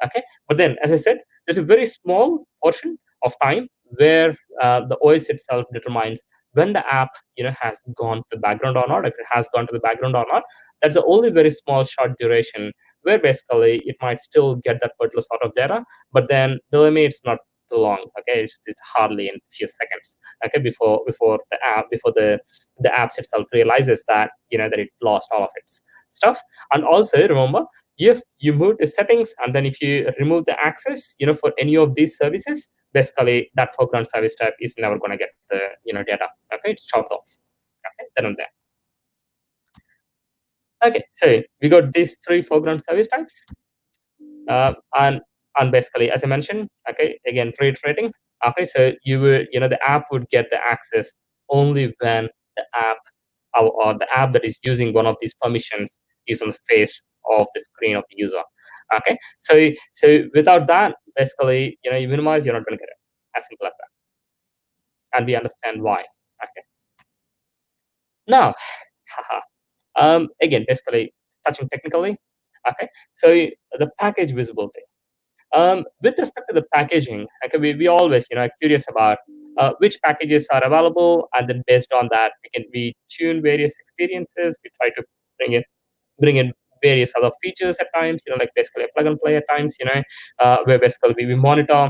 Okay, but then, as I said, there's a very small portion of time where the OS itself determines when the app, has gone to the background or not. If it has gone to the background or not, that's the only very small short duration where basically it might still get that particular sort of data, but then believe me, it's not too long. Okay, it's hardly in a few seconds. Okay, before the apps itself realizes that, that it lost all of its stuff. And also remember, if you move the settings and then if you remove the access, for any of these services, basically that foreground service type is never going to get the, data. Okay, it's chopped off. Okay, then and there. Okay, so we got these 3 foreground service types, and basically, as I mentioned, okay, again reiterating. Okay, so you will, the app would get the access only when the app or the app that is using one of these permissions is on the face of the screen of the user. Okay, so without that, basically, you minimize, you're not going to get it. As simple as that. And we understand why. Okay. Now, again, basically touching technically. Okay, so the package visibility. With respect to the packaging, okay, we always, are curious about which packages are available, and then based on that, we tune various experiences. We try to bring in various other features at times, like basically a plug and play at times, where basically we monitor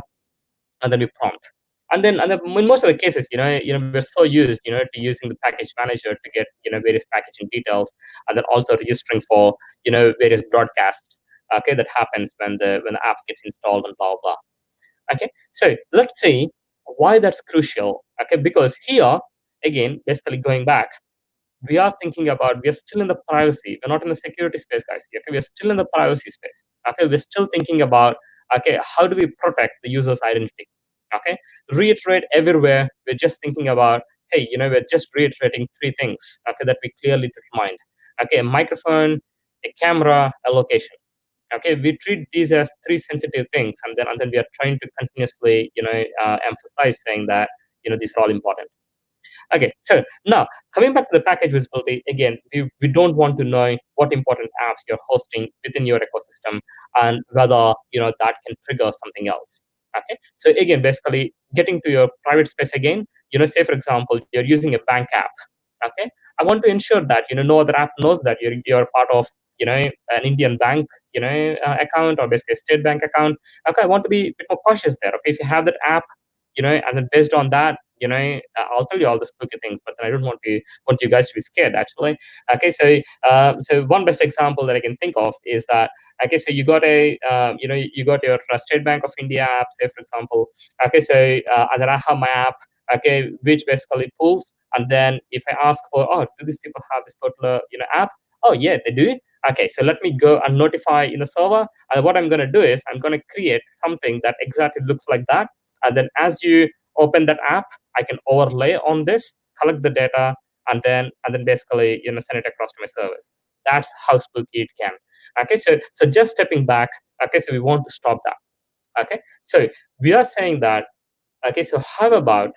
and then we prompt. And then in most of the cases, we're so used, to using the package manager to get, various packaging details, and then also registering for, various broadcasts, okay, that happens when the apps gets installed and blah blah. Okay, so let's see why that's crucial. Okay, because here again, basically going back, we are thinking about, we are still in the privacy. We're not in the security space, guys. Okay, we are still in the privacy space. Okay, we're still thinking about, okay, how do we protect the user's identity? Okay, reiterate everywhere. We're just thinking about, hey, we're just reiterating 3 things, okay, that we clearly determined. Okay, a microphone, a camera, a location. Okay, we treat these as 3 sensitive things, and then we are trying to continuously, emphasize, saying that, these are all important. Okay, so now coming back to the package visibility, again, we don't want to know what important apps you're hosting within your ecosystem and whether, that can trigger something else. Okay, so again, basically getting to your private space again, say for example, you're using a bank app. Okay, I want to ensure that, no other app knows that you're part of, an Indian bank, account, or basically a state bank account. Okay, I want to be a bit more cautious there. Okay, if you have that app, and then based on that, I'll tell you all the spooky things, but then I don't want you guys to be scared, actually. Okay, so one best example that I can think of is that, okay, so you got you got your State Bank of India app, say for example. Okay, so and then I have my app. okay, which basically pulls. And then if I ask for, oh, do these people have this particular app? Oh yeah, they do. Okay, so let me go and notify in the server. And what I'm going to do is I'm going to create something that exactly looks like that. And then as you open that app, I can overlay on this, collect the data, and then basically send it across to my servers. That's how spooky it can. Okay, so just stepping back. Okay, so we want to stop that. Okay, so we are saying that. Okay, so how about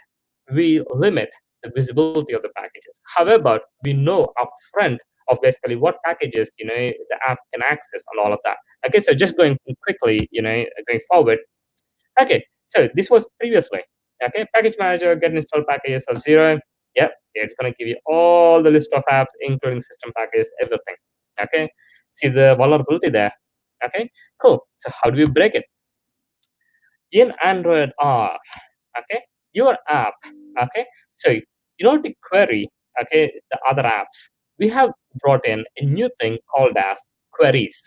we limit the visibility of the packages? How about we know upfront of basically what packages the app can access and all of that? Okay, so just going quickly, going forward. Okay, so this was previously. Okay, package manager, get install packages of 0. Yep, it's going to give you all the list of apps, including system packages, everything. Okay, see the vulnerability there. Okay, cool. So how do we break it? In Android R, okay, your app, okay, so to query, okay, the other apps, we have brought in a new thing called as queries.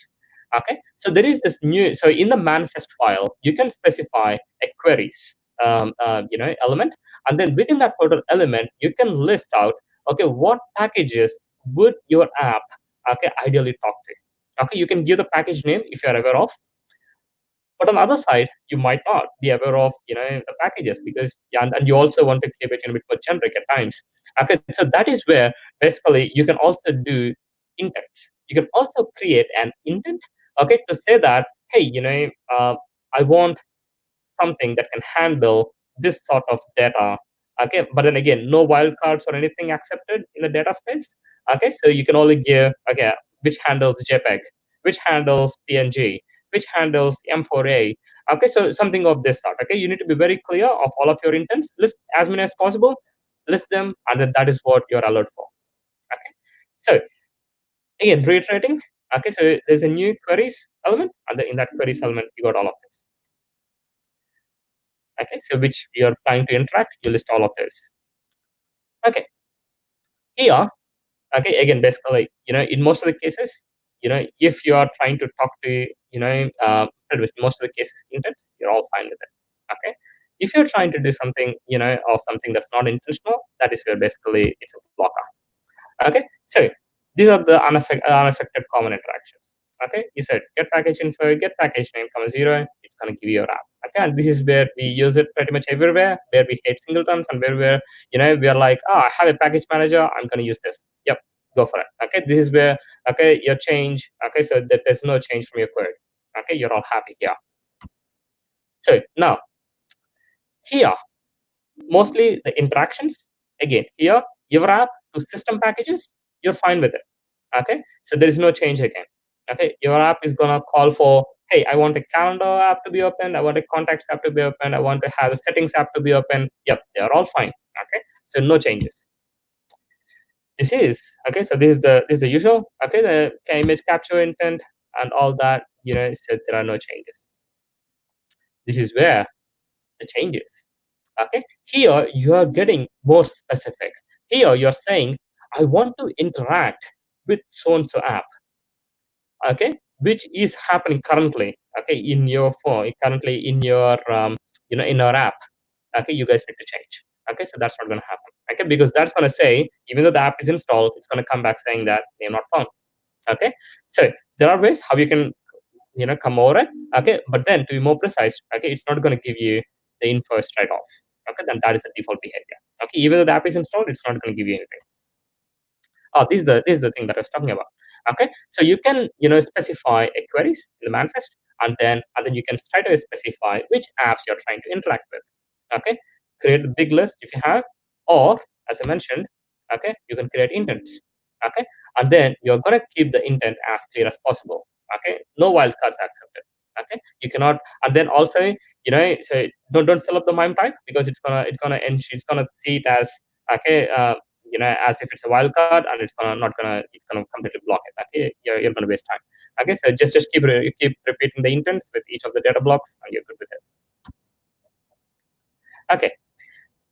Okay, so there is this new, so in the manifest file you can specify a queries element, and then within that total element you can list out, okay, what packages would your app, okay, ideally talk to. Okay, you can give the package name if you're aware of. But on the other side, you might not be aware of the packages, because and you also want to keep it a bit more generic at times. Okay, so that is where basically you can also do intents. You can also create an intent, okay, to say that, hey, I want something that can handle this sort of data. Okay, but then again, no wildcards or anything accepted in the data space. Okay, so you can only give, okay, which handles JPEG, which handles PNG, which handles M4A. Okay, so something of this sort. Okay, you need to be very clear of all of your intents. List as many as possible, list them, and then that is what you're allowed for. Okay, so again, reiterating. Okay, so there's a new queries element, and then in that queries element, you got all of this. Okay, so which you're trying to interact, you list all of those. Okay, here, okay, again, basically, in most of the cases, if you are trying to talk to, with most of the cases intents, you're all fine with it. Okay, if you're trying to do something, of something that's not intentional, that is where basically it's a blocker. Okay, so these are the unaffected common interactions. Okay, you said get package info, get package name, 0. It's going to give you your app. Okay, and this is where we use it pretty much everywhere, where we hate singletons and where we are like, I have a package manager, I'm going to use this. Yep, go for it. Okay, this is where, okay, your change. Okay, so that there's no change from your query. Okay, you're all happy here. So now here, mostly the interactions. Again, here your app to system packages, you're fine with it. Okay, so there is no change again. Okay, your app is gonna call for, hey, I want a calendar app to be open, I want a contacts app to be open, I want to have a settings app to be open. Yep, they are all fine. Okay, so no changes. This is okay. So this is the usual. Okay, the image capture intent and all that. So there are no changes. This is where the changes. Okay, here you are getting more specific. Here you're saying, I want to interact with so and so app. Okay, which is happening currently. Okay, in your phone, currently in your in our app. Okay, you guys need to change. Okay, so that's not going to happen. Okay, because that's going to say, even though the app is installed, it's going to come back saying that they are not found. Okay, so there are ways how you can come over it. Okay, but then to be more precise, okay, it's not going to give you the info straight off. Okay, then that is the default behavior. Okay, even though the app is installed, it's not going to give you anything. Oh, this is the thing that I was talking about. Okay, so you can specify a queries in the manifest, and then you can straight away specify which apps you're trying to interact with. Okay, create a big list if you have, or as I mentioned, okay, you can create intents. Okay, and then you're gonna keep the intent as clear as possible. Okay, no wildcards accepted. Okay, you cannot, and then also so don't fill up the MIME type, because it's gonna see it as okay. As if it's a wildcard, and it's gonna completely block it. Okay, you're gonna waste time. Okay, so just keep repeating the intents with each of the data blocks, and you're good with it.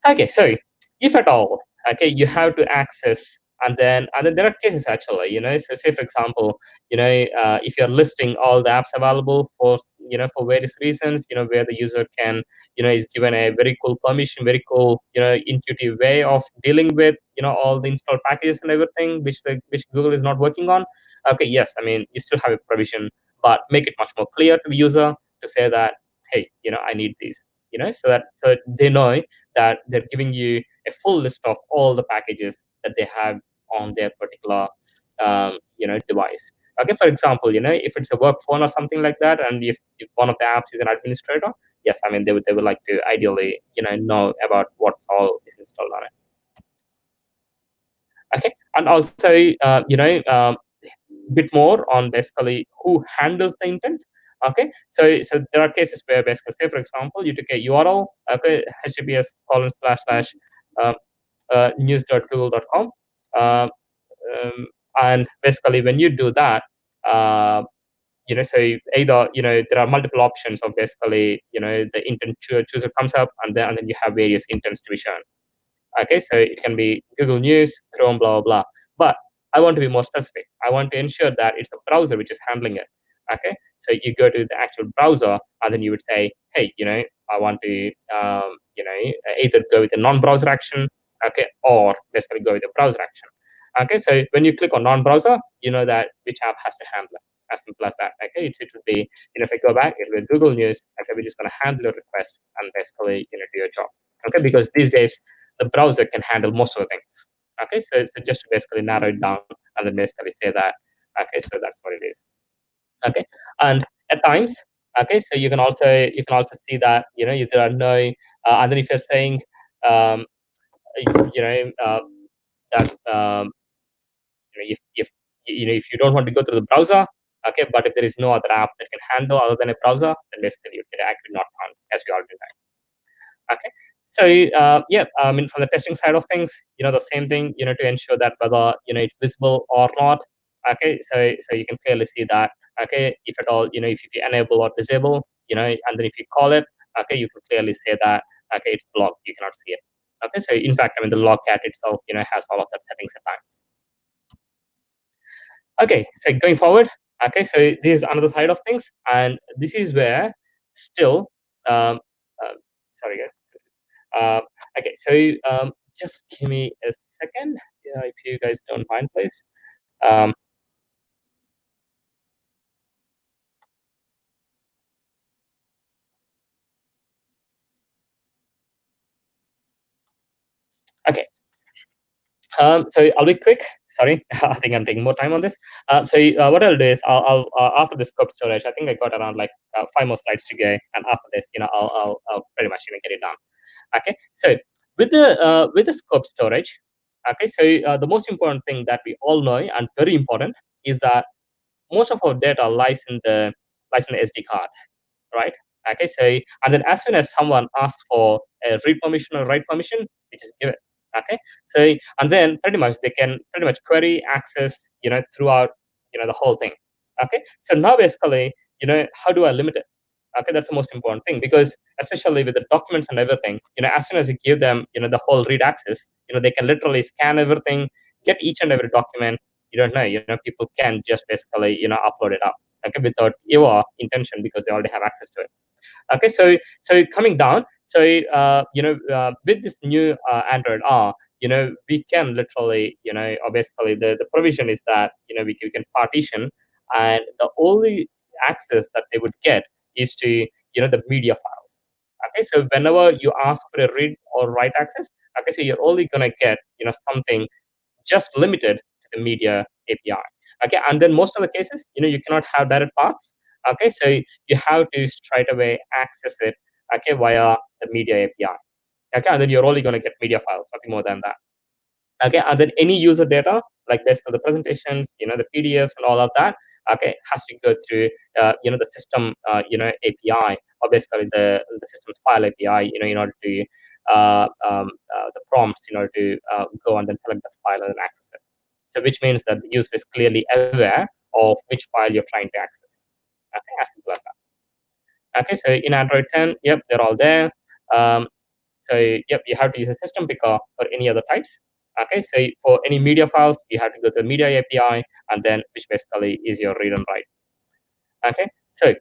Okay, so if at all, okay, you have to access and then there are cases actually, so say for example, if you're listing all the apps available for for various reasons, where the user can is given a very cool permission, very cool intuitive way of dealing with all the installed packages and everything, which Google is not working on. Okay, yes, I mean, you still have a provision, but make it much more clear to the user to say that, hey, I need these, so they know that they're giving you a full list of all the packages that they have on their particular device. Okay, for example, if it's a work phone or something like that, and if one of the apps is an administrator, yes, I mean, they would like to ideally know about what all is installed on it. Okay, and also bit more on basically who handles the intent. Okay, so there are cases where basically, say for example, you took a URL, okay, https colon slash slash news.google.com, uh, and basically when you do that, so either there are multiple options of basically the intent chooser comes up, and then you have various intents to be shown. Okay, so it can be Google News, Chrome, blah, blah, blah. But I want to be more specific. I want to ensure that it's the browser which is handling it. Okay, so you go to the actual browser, and then you would say, hey, I want to, either go with a non-browser action, okay, or basically go with a browser action. Okay, so when you click on non-browser, you know that which app has to handle it. As simple as that. Okay, it would be, if I go back, it will be Google News. Okay, we're just going to handle a request and basically, do your job. Okay, because these days the browser can handle most of the things. Okay, so just to basically narrow it down and then basically say that, okay, so that's what it is. Okay, and at times, okay, so you can also see that if there are no, and then if you're saying, that if you don't want to go through the browser, okay, but if there is no other app that can handle other than a browser, then basically you get actually not found, as we already know. Okay, so yeah, I mean, from the testing side of things, the same thing, to ensure that whether it's visible or not. Okay, so you can clearly see that. Okay, if at all, if you enable or disable, and then if you call it, okay, you can clearly say that, okay, it's blocked, you cannot see it. Okay, so in fact, I mean, the logcat itself, has all of that settings at times. Okay, so going forward, okay, so this is another side of things, and this is where still, um, sorry guys. Okay, so just give me a second, if you guys don't mind, please. Okay, so I'll be quick. Sorry, I think I'm taking more time on this. So what I'll do is I'll after the scope storage, I think I got around like 5 more slides to go, and after this, I'll pretty much get it done. Okay, so with the scope storage, okay, so the most important thing that we all know and very important is that most of our data lies in the SD card, right? Okay, so and then as soon as someone asks for a read permission or write permission, we just give it. Okay, so and then pretty much they can pretty much query access, throughout, the whole thing. Okay, so now basically, how do I limit it? Okay, that's the most important thing, because especially with the documents and everything, as soon as you give them, the whole read access, they can literally scan everything, get each and every document. You don't know, people can just basically, upload it up, okay, without your intention, because they already have access to it. Okay, so coming down, so with this new Android R, we can literally, or basically the provision is that we can partition, and the only access that they would get is to the media files. Okay, so whenever you ask for a read or write access, okay, so you're only going to get something just limited to the media API. Okay, and then most of the cases, you cannot have direct paths. Okay, so you have to straight away access it, okay, via the media API. Okay, and then you're only going to get media files, nothing more than that. Okay, and then any user data, like basically the presentations, the PDFs and all of that, okay, has to go through the system API, or basically the system's file API, in order to the prompts, in order to go and then select the file and then access it. So which means that the user is clearly aware of which file you're trying to access. Okay, as simple as that. Okay, so in Android 10, yep, they're all there. So yep, you have to use a system picker for any other types. Okay, so for any media files, you have to go to the media API, and then which basically is your read and write. Okay, so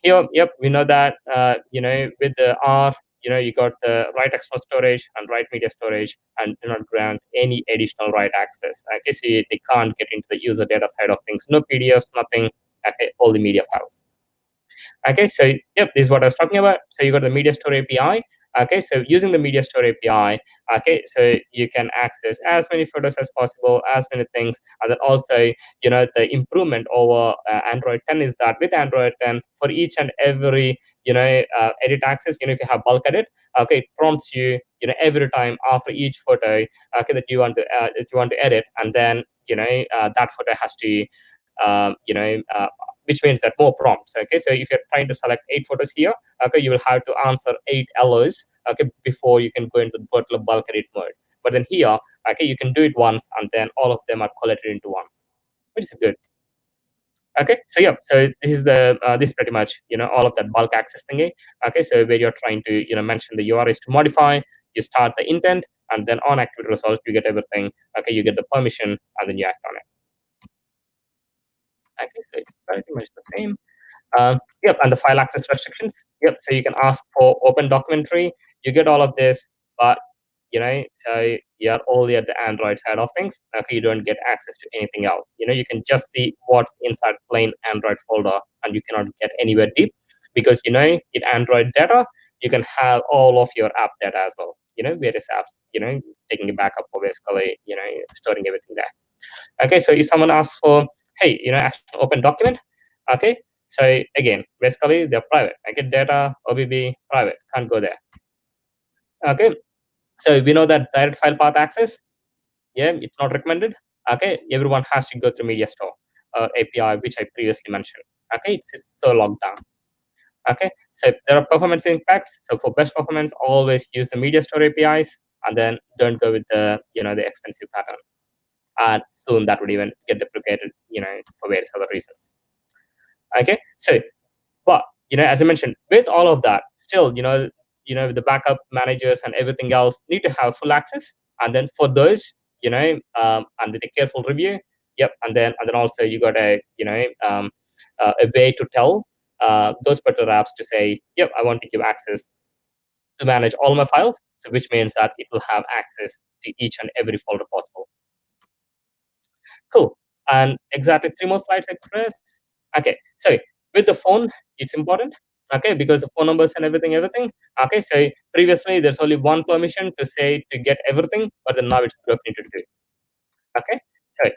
here, yep, we know that with the R, you got the write external storage and write media storage, and do not grant any additional write access. Okay, so they can't get into the user data side of things. No PDFs, nothing. Okay, all the media files. Okay, so yep, this is what I was talking about. So you got the media store API. Okay, so using the media store API, okay, so you can access as many photos as possible, as many things, and then also, the improvement over Android 10 is that with Android 10, for each and every, edit access, if you have bulk edit, okay, it prompts you, every time after each photo, okay, that you want to edit, and then, that photo has to, which means that more prompts. Okay, so if you're trying to select 8 photos here, okay, you will have to answer 8 LOs, okay, before you can go into the particular bulk edit mode. But then here, okay, you can do it once, and then all of them are collected into one, which is good. Okay, so yeah, so this is this is pretty much all of that bulk access thingy. Okay, so where you're trying to mention the URLs to modify, you start the intent, and then on activity result you get everything. Okay, you get the permission, and then you act on it. Okay, so it's pretty much the same. Yep, and the file access restrictions. Yep, so you can ask for open documentary. You get all of this, but so you're only at the Android side of things. Okay, you don't get access to anything else. You can just see what's inside plain Android folder, and you cannot get anywhere deep because in Android data you can have all of your app data as well. Various apps. Taking a backup for basically storing everything there. Okay, so if someone asks for, hey, actual open document, okay, so again, basically they're private. Okay, data, OBB, private, can't go there. Okay, so we know that direct file path access, yeah, it's not recommended. Okay, everyone has to go through media store API, which I previously mentioned. Okay, it's so locked down. Okay, so there are performance impacts. So for best performance, always use the media store APIs, and then don't go with the the expensive pattern. And soon that would even get deprecated, for various other reasons. Okay, so but as I mentioned, with all of that, still, the backup managers and everything else need to have full access. And then for those, and with a careful review, yep, and then also you got a way to tell those particular apps to say, yep, I want to give access to manage all my files, so which means that it will have access to each and every folder possible. Cool. And exactly 3 more slides, I press. Okay, so with the phone, it's important. Okay, because the phone numbers and everything. Okay, so previously there's only one permission to say to get everything, but then now it's broken into 2. Okay, so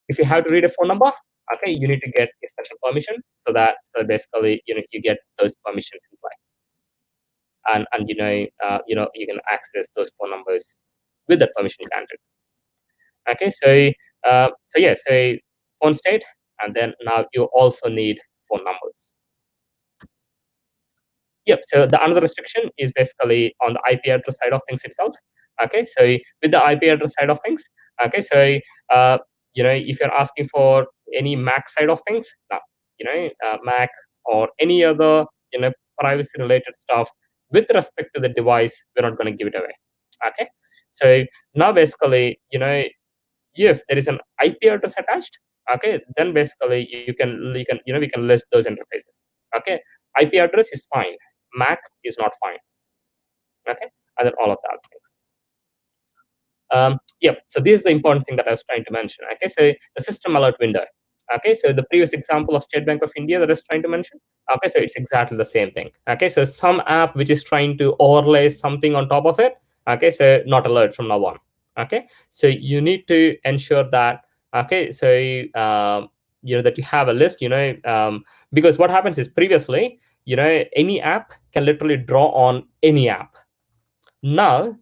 if you have to read a phone number, okay, you need to get a special permission so basically you get those permissions in play, and you can access those phone numbers with that permission granted. Okay, so yeah, so phone state, and then now you also need phone numbers. Yep, so the another restriction is basically on the IP address side of things itself. Okay, so with the IP address side of things, okay, so if you're asking for any Mac side of things, now Mac or any other privacy related stuff with respect to the device, we're not going to give it away. Okay, so now basically if there is an IP address attached, okay, then basically we can list those interfaces. Okay, IP address is fine, Mac is not fine. Okay, and then all of that things. Yep. So this is the important thing that I was trying to mention. Okay, so the system alert window. Okay, so the previous example of State Bank of India that I was trying to mention. Okay, so it's exactly the same thing. Okay, so some app which is trying to overlay something on top of it. Okay, so not alert from now on. Okay, so you need to ensure that. Okay, so that you have a list. Because what happens is previously, any app can literally draw on any app. Now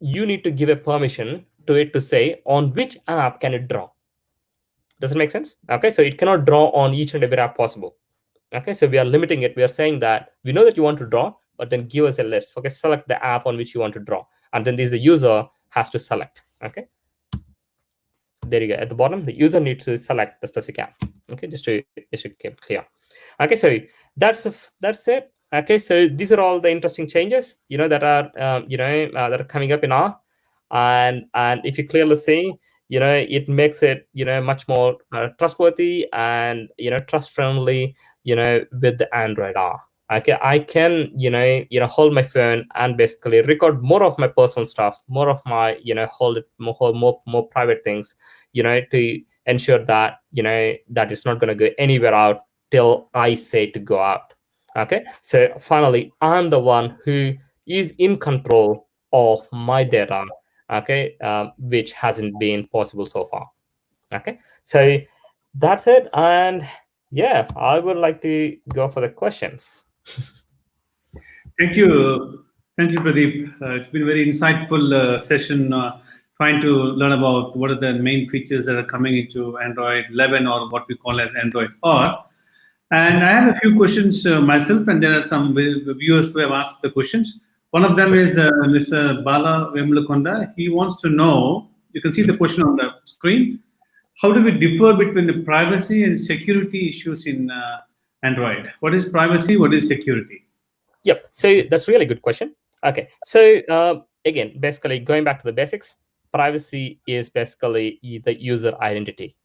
you need to give a permission to it to say on which app can it draw. Does it make sense? Okay, so it cannot draw on each and every app possible. Okay, so we are limiting it. We are saying that we know that you want to draw, but then give us a list. Okay, select the app on which you want to draw, and then the user has to select. Okay, there you go. At the bottom, the user needs to select the specific app. Okay, just to keep clear. Okay, so that's it. Okay, so these are all the interesting changes that are that are coming up in R. and if you clearly see, it makes it much more trustworthy and trust friendly with the Android R. Okay, I can hold my phone and basically record more of my personal stuff, more of my hold it more private things, to ensure that that it's not going to go anywhere out till I say to go out. Okay, so finally, I'm the one who is in control of my data, okay, which hasn't been possible so far. Okay, so that's it, and yeah, I would like to go for the questions. Thank you, Pradeep. It's been a very insightful session. Trying to learn about what are the main features that are coming into Android 11, or what we call as Android R. And I have a few questions myself, and there are some viewers who have asked the questions. One of them is Mr. Bala Vemulakonda. He wants to know, you can see the question on the screen, how do we differ between the privacy and security issues in Android? What is privacy? What is security? Yep. So that's a really good question. Okay. So again, basically going back to the basics, privacy is basically the user identity.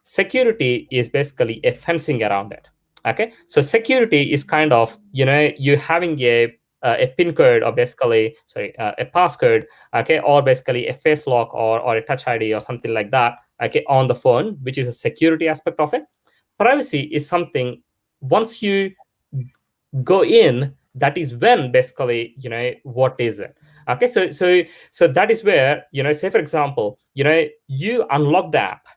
Security is basically a fencing around it. Okay. So security is kind of you having a pin code, or basically a passcode, okay, or basically a face lock or a touch ID or something like that, okay, on the phone, which is a security aspect of it. Privacy is something once you go in, that is when basically what is it. Okay, so that is where say for example you unlock the app,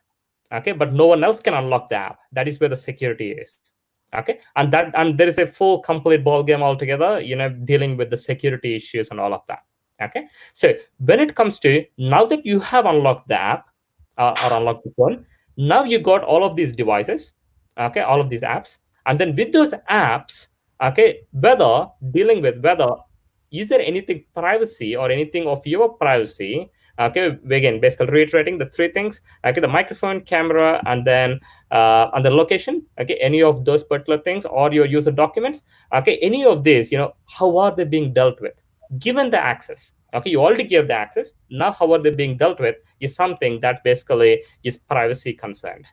okay, but no one else can unlock the app. That is where the security is. Okay, and there is a full complete ball game altogether, dealing with the security issues and all of that. Okay, so when it comes to now that you have unlocked the app, or unlocked the phone, now you got all of these devices, okay, all of these apps, and then with those apps, okay, whether is there anything privacy or anything of your privacy. Okay, again, basically reiterating the three things. Okay, the microphone, camera, and the location. Okay, any of those particular things, or your user documents. Okay, any of these, how are they being dealt with given the access? Okay, you already gave the access. Now, how are they being dealt with is something that basically is privacy concerned.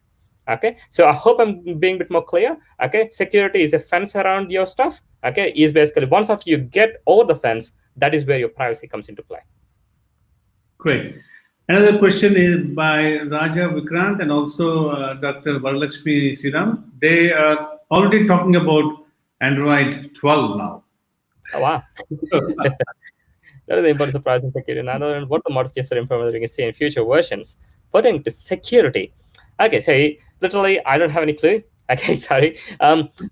Okay, so I hope I'm being a bit more clear. Okay, security is a fence around your stuff. Okay, is basically once after you get over the fence, that is where your privacy comes into play. Great. Another question is by Raja Vikrant and also Dr. Varalakshmi Sriram. They are already talking about Android 12 now. Oh, wow. That is the important surprise in security. Another one, what the modifications are implemented we can see in future versions pertaining to security. Okay, so literally, I don't have any clue. Okay, sorry.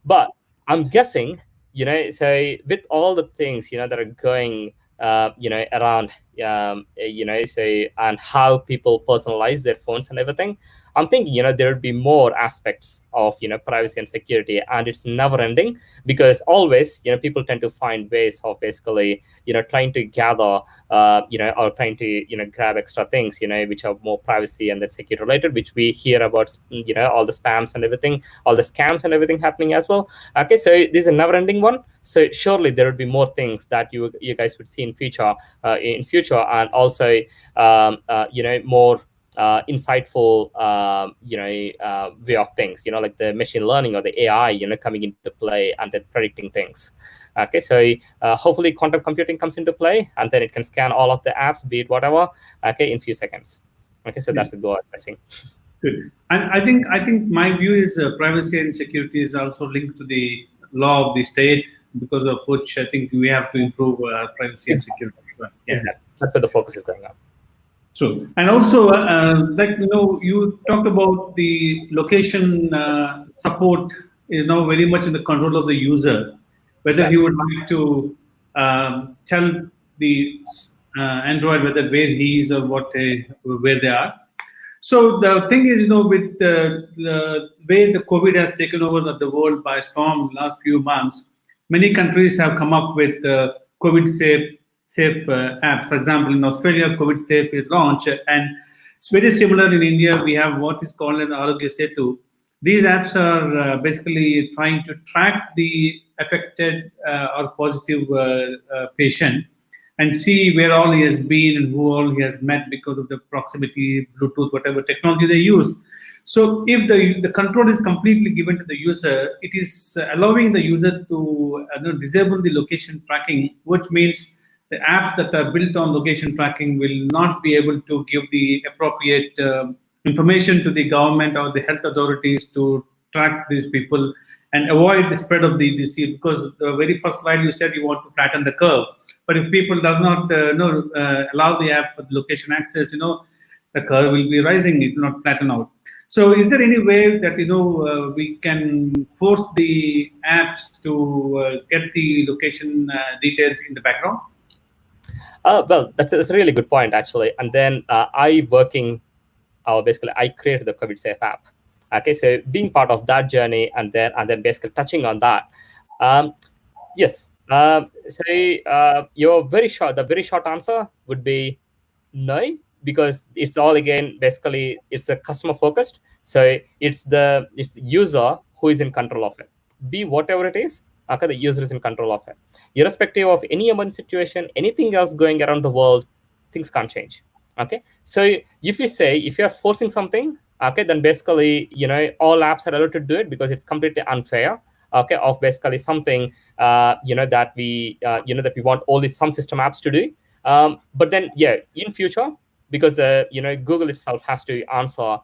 But I'm guessing, so with all the things, that are going, around, so, and how people personalize their phones and everything, I'm thinking, there would be more aspects of, privacy and security, and it's never ending, because always, people tend to find ways of basically, trying to gather, or trying to, grab extra things, which are more privacy and then security related, which we hear about, all the spams and everything, all the scams and everything happening as well. Okay, so this is a never ending one. So surely there would be more things that you guys would see in future, and also, more insightful way of things, like the machine learning or the AI coming into play and then predicting things. Okay, so hopefully quantum computing comes into play, and then it can scan all of the apps, be it whatever, okay, in few seconds. Okay, so that's the goal, I think. Good. And I think my view is privacy and security is also linked to the law of the state, because of which I think we have to improve privacy and security as well. Yeah. Exactly. That's where the focus is going on. True. And also, you talked about the location support is now very much in the control of the user, whether he would like to tell the Android whether where he is or where they are. So the thing is, with the way the COVID has taken over the world by storm last few months, many countries have come up with COVID safe apps. For example, in Australia, COVID Safe is launched, and it's very similar in India. We have what is called an Arogya Setu. These apps are basically trying to track the affected or positive patient, and see where all he has been and who all he has met because of the proximity, Bluetooth, whatever technology they use. So if the control is completely given to the user, it is allowing the user to disable the location tracking, which means the apps that are built on location tracking will not be able to give the appropriate information to the government or the health authorities to track these people and avoid the spread of the disease. Because the very first slide you said you want to flatten the curve, but if people does not allow the app for the location access, the curve will be rising, it will not flatten out. So is there any way that we can force the apps to get the location details in the background? Well, that's a really good point, actually. And then basically I created the COVID Safe app. Okay, so being part of that journey and then basically touching on that, yes. The very short answer would be no, because it's all, again, basically it's a customer focused. So it's the user who is in control of it. Be whatever it is, okay, the user is in control of it. Irrespective of any emergency situation, anything else going around the world, things can't change. Okay, so if you're forcing something, okay, then basically all apps are allowed to do it because it's completely unfair. Okay, of basically something that we want only some system apps to do. But then, yeah, in future, because Google itself has to answer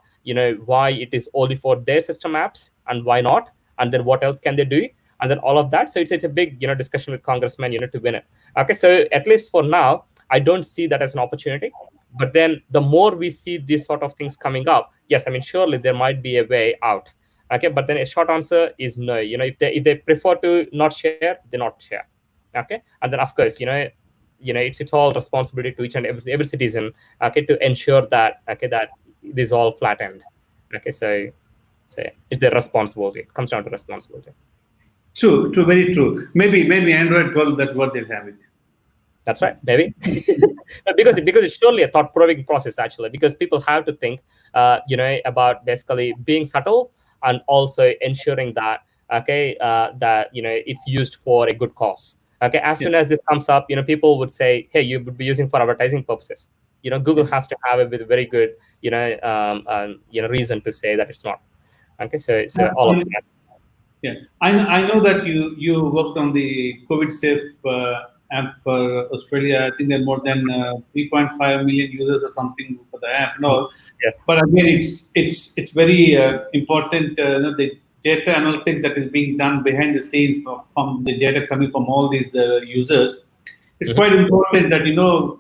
why it is only for their system apps and why not, and then what else can they do, and then all of that. So it's a big discussion with congressmen to win it. Okay, so at least for now, I don't see that as an opportunity. But then the more we see these sort of things coming up, yes, I mean, surely there might be a way out. Okay, but then a short answer is no. If they prefer to not share, they not share. Okay, and then of course it's all responsibility to each and every citizen, okay, to ensure that that this is all flattened. Okay, so it's their responsibility. It comes down to responsibility. True, very true. Maybe Android 12, that's what they'll have it. That's right, maybe. because it's surely a thought-provoking process, actually, because people have to think about basically being subtle and also ensuring that it's used for a good cause. Okay, as soon as this comes up, people would say, hey, you would be using for advertising purposes. Google has to have a very good reason to say that it's not. Okay, so all of that. Yeah, I know that you worked on the COVID Safe app for Australia. I think there are more than 3.5 million users or something for the app. No, yeah. But again, it's very important. The data analytics that is being done behind the scenes from the data coming from all these users. It's quite important that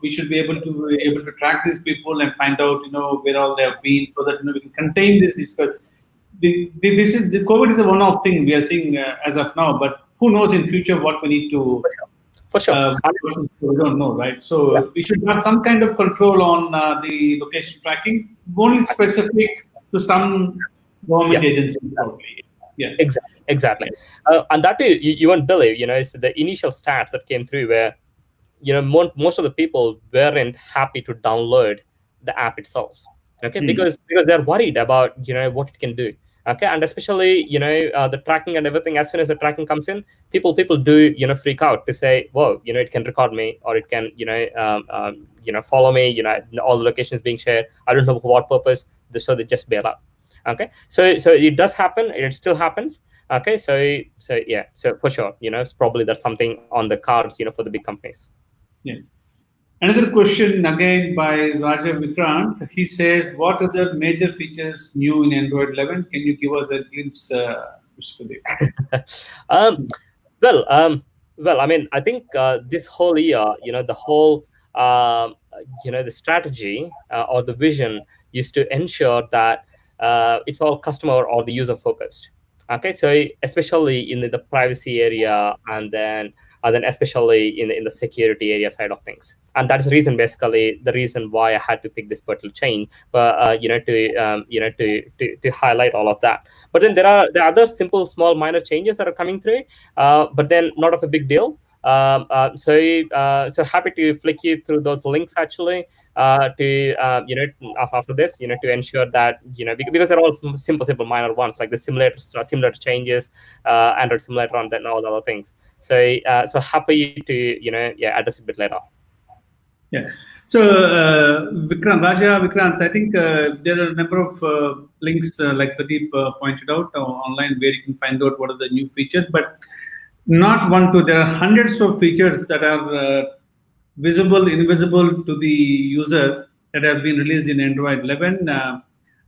we should be able to track these people and find out where all they have been, so that we can contain this. The COVID is a one-off thing we are seeing as of now, but who knows in future what we need to. For sure. We don't know, right? So we should have some kind of control on the location tracking, only specific to some government agencies, probably. Yeah, exactly. And that too, you won't believe, it's the initial stats that came through where most of the people weren't happy to download the app itself. Okay, because they're worried about what it can do. Okay, and especially the tracking and everything. As soon as the tracking comes in, people do freak out to say, whoa, it can record me, or it can follow me. All the locations being shared. I don't know for what purpose. So they just bail out. Okay, so it does happen. It still happens. Okay, so yeah, so for sure, it's probably there's something on the cards, for the big companies. Yeah. Another question again by Raja Vikrant. He says, what are the major features new in Android 11? Can you give us a glimpse, Mr. Pradeep? Well, I mean, I think this whole year, the whole, the strategy or the vision is to ensure that it's all customer or the user focused. Okay, so especially in the privacy area, and then especially in the security area side of things, and that's the reason why I had to pick this particular chain, but to highlight all of that. But then there are other simple, small, minor changes that are coming through, but then not of a big deal. So happy to flick you through those links actually to after this, to ensure that because they're all simple minor ones, like the simulator changes, Android simulator, and then all the other things. So happy to address it a bit later. Yeah. So, Vikrant, I think there are a number of links, like Pradeep pointed out, online where you can find out what are the new features, but not one, two. There are hundreds of features that are visible, invisible to the user that have been released in Android 11.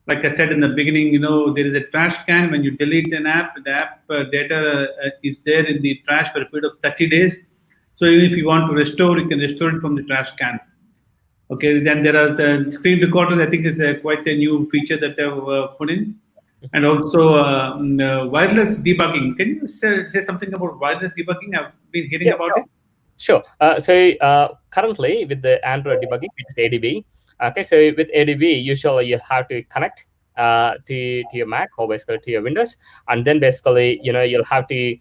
Like I said in the beginning, there is a trash can. When you delete an app, the app data is there in the trash for a period of 30 days. So even if you want to restore, you can restore it from the trash can. Okay, then there are screen recorders. I think is quite a new feature that they've put in, and also wireless debugging. Can you say something about wireless debugging? I've been hearing about it. Sure. Currently with the Android debugging, which is ADB. Okay, so with ADB, usually you have to connect to your Mac or basically to your Windows, and then basically you'll have to you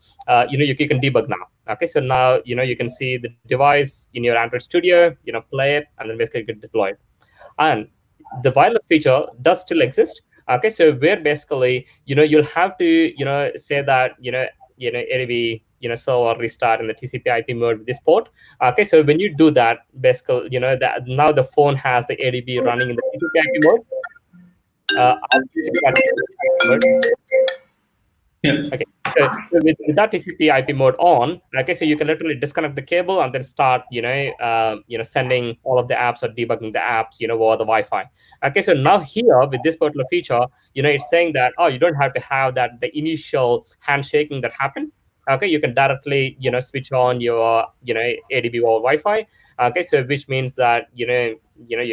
can debug now. Okay, so now you can see the device in your Android Studio, play it, and then basically you can deploy it. And the wireless feature does still exist. Okay, so where basically you'll have to say that ADB server restart in the TCP/IP mode with this port. Okay, so when you do that, basically that now the phone has the ADB running in the TCP/IP mode. Yeah. Okay. So with that TCP/IP mode on, okay, so you can literally disconnect the cable and then start, sending all of the apps or debugging the apps, over the Wi-Fi. Okay, so now here with this particular feature, it's saying that you don't have to have the initial handshaking that happened. Okay, you can directly, switch on your, ADB over Wi-Fi. Okay, so which means that you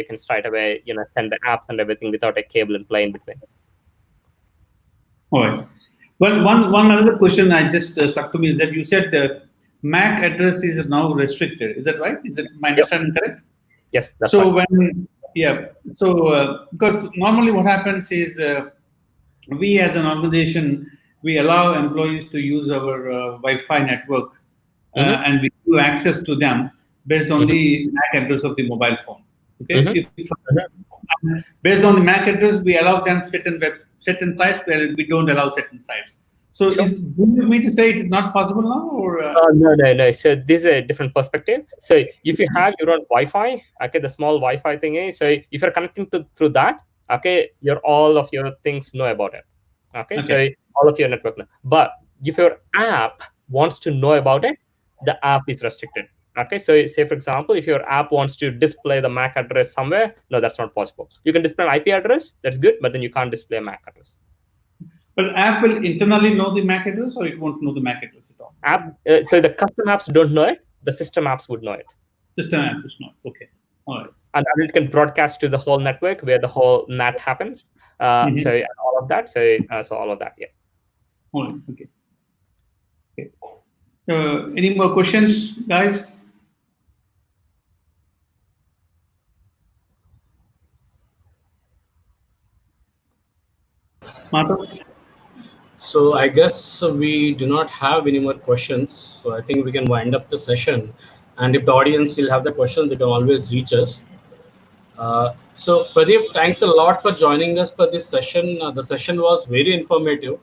can straight away, send the apps and everything without a cable in play in between. All right. Well, one another question I just stuck to me is that you said MAC address is now restricted. Is that right? Is that my understanding correct? Yes, that's so right. Because normally what happens is we as an organization, we allow employees to use our Wi-Fi network and we give access to them based on the MAC address of the mobile phone. Okay, based on the MAC address, we allow them certain sites where we don't allow certain sites. So, do you mean to say it's not possible now, or? No. So this is a different perspective. So if you have your own Wi-Fi, okay, the small Wi-Fi thing is, so if you're connecting through that, okay, all of your things know about it. Okay, so all of your network know. But if your app wants to know about it, the app is restricted. Okay, so say for example, if your app wants to display the MAC address somewhere, no, that's not possible. You can display an IP address, that's good, but then you can't display a MAC address. But app will internally know the MAC address, or it won't know the MAC address at all? So the custom apps don't know it, the system apps would know it. System apps know. Okay, all right. And it can broadcast to the whole network where the whole NAT happens. So all of that. So all of that, yeah. All right. Okay. Any more questions, guys? Madhav? So I guess we do not have any more questions. So I think we can wind up the session. And if the audience still have the questions, they can always reach us. So Pradeep, thanks a lot for joining us for this session. The session was very informative.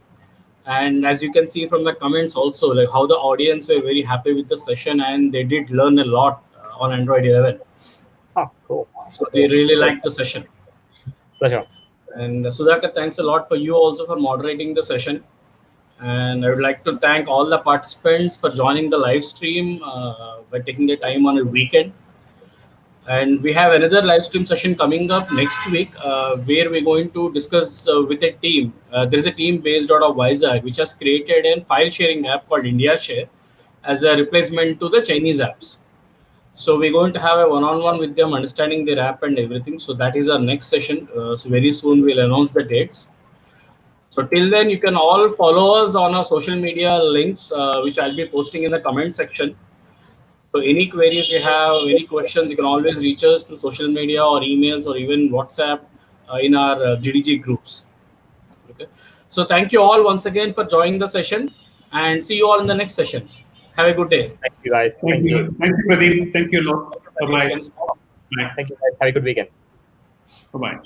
And as you can see from the comments also, like how the audience were very happy with the session and they did learn a lot on Android 11. Oh, cool. So they really liked the session. Pleasure. And Sudhakar, thanks a lot for you also for moderating the session. And I would like to thank all the participants for joining the live stream by taking the time on a weekend. And we have another live stream session coming up next week where we're going to discuss with a team. There's a team based out of Vizag which has created a file sharing app called India Share as a replacement to the Chinese apps. So we're going to have a one-on-one with them, understanding their app and everything. So that is our next session. So very soon we'll announce the dates. So till then, you can all follow us on our social media links, which I'll be posting in the comment section. So any queries you have, any questions, you can always reach us through social media or emails or even WhatsApp in our GDG groups. Okay. So thank you all once again for joining the session and see you all in the next session. Have a good day. Thank you, guys. Thank you. Thank you, Pradeep. Thank you a lot. Bye-bye. Thank you, guys. Have a good weekend. Bye-bye.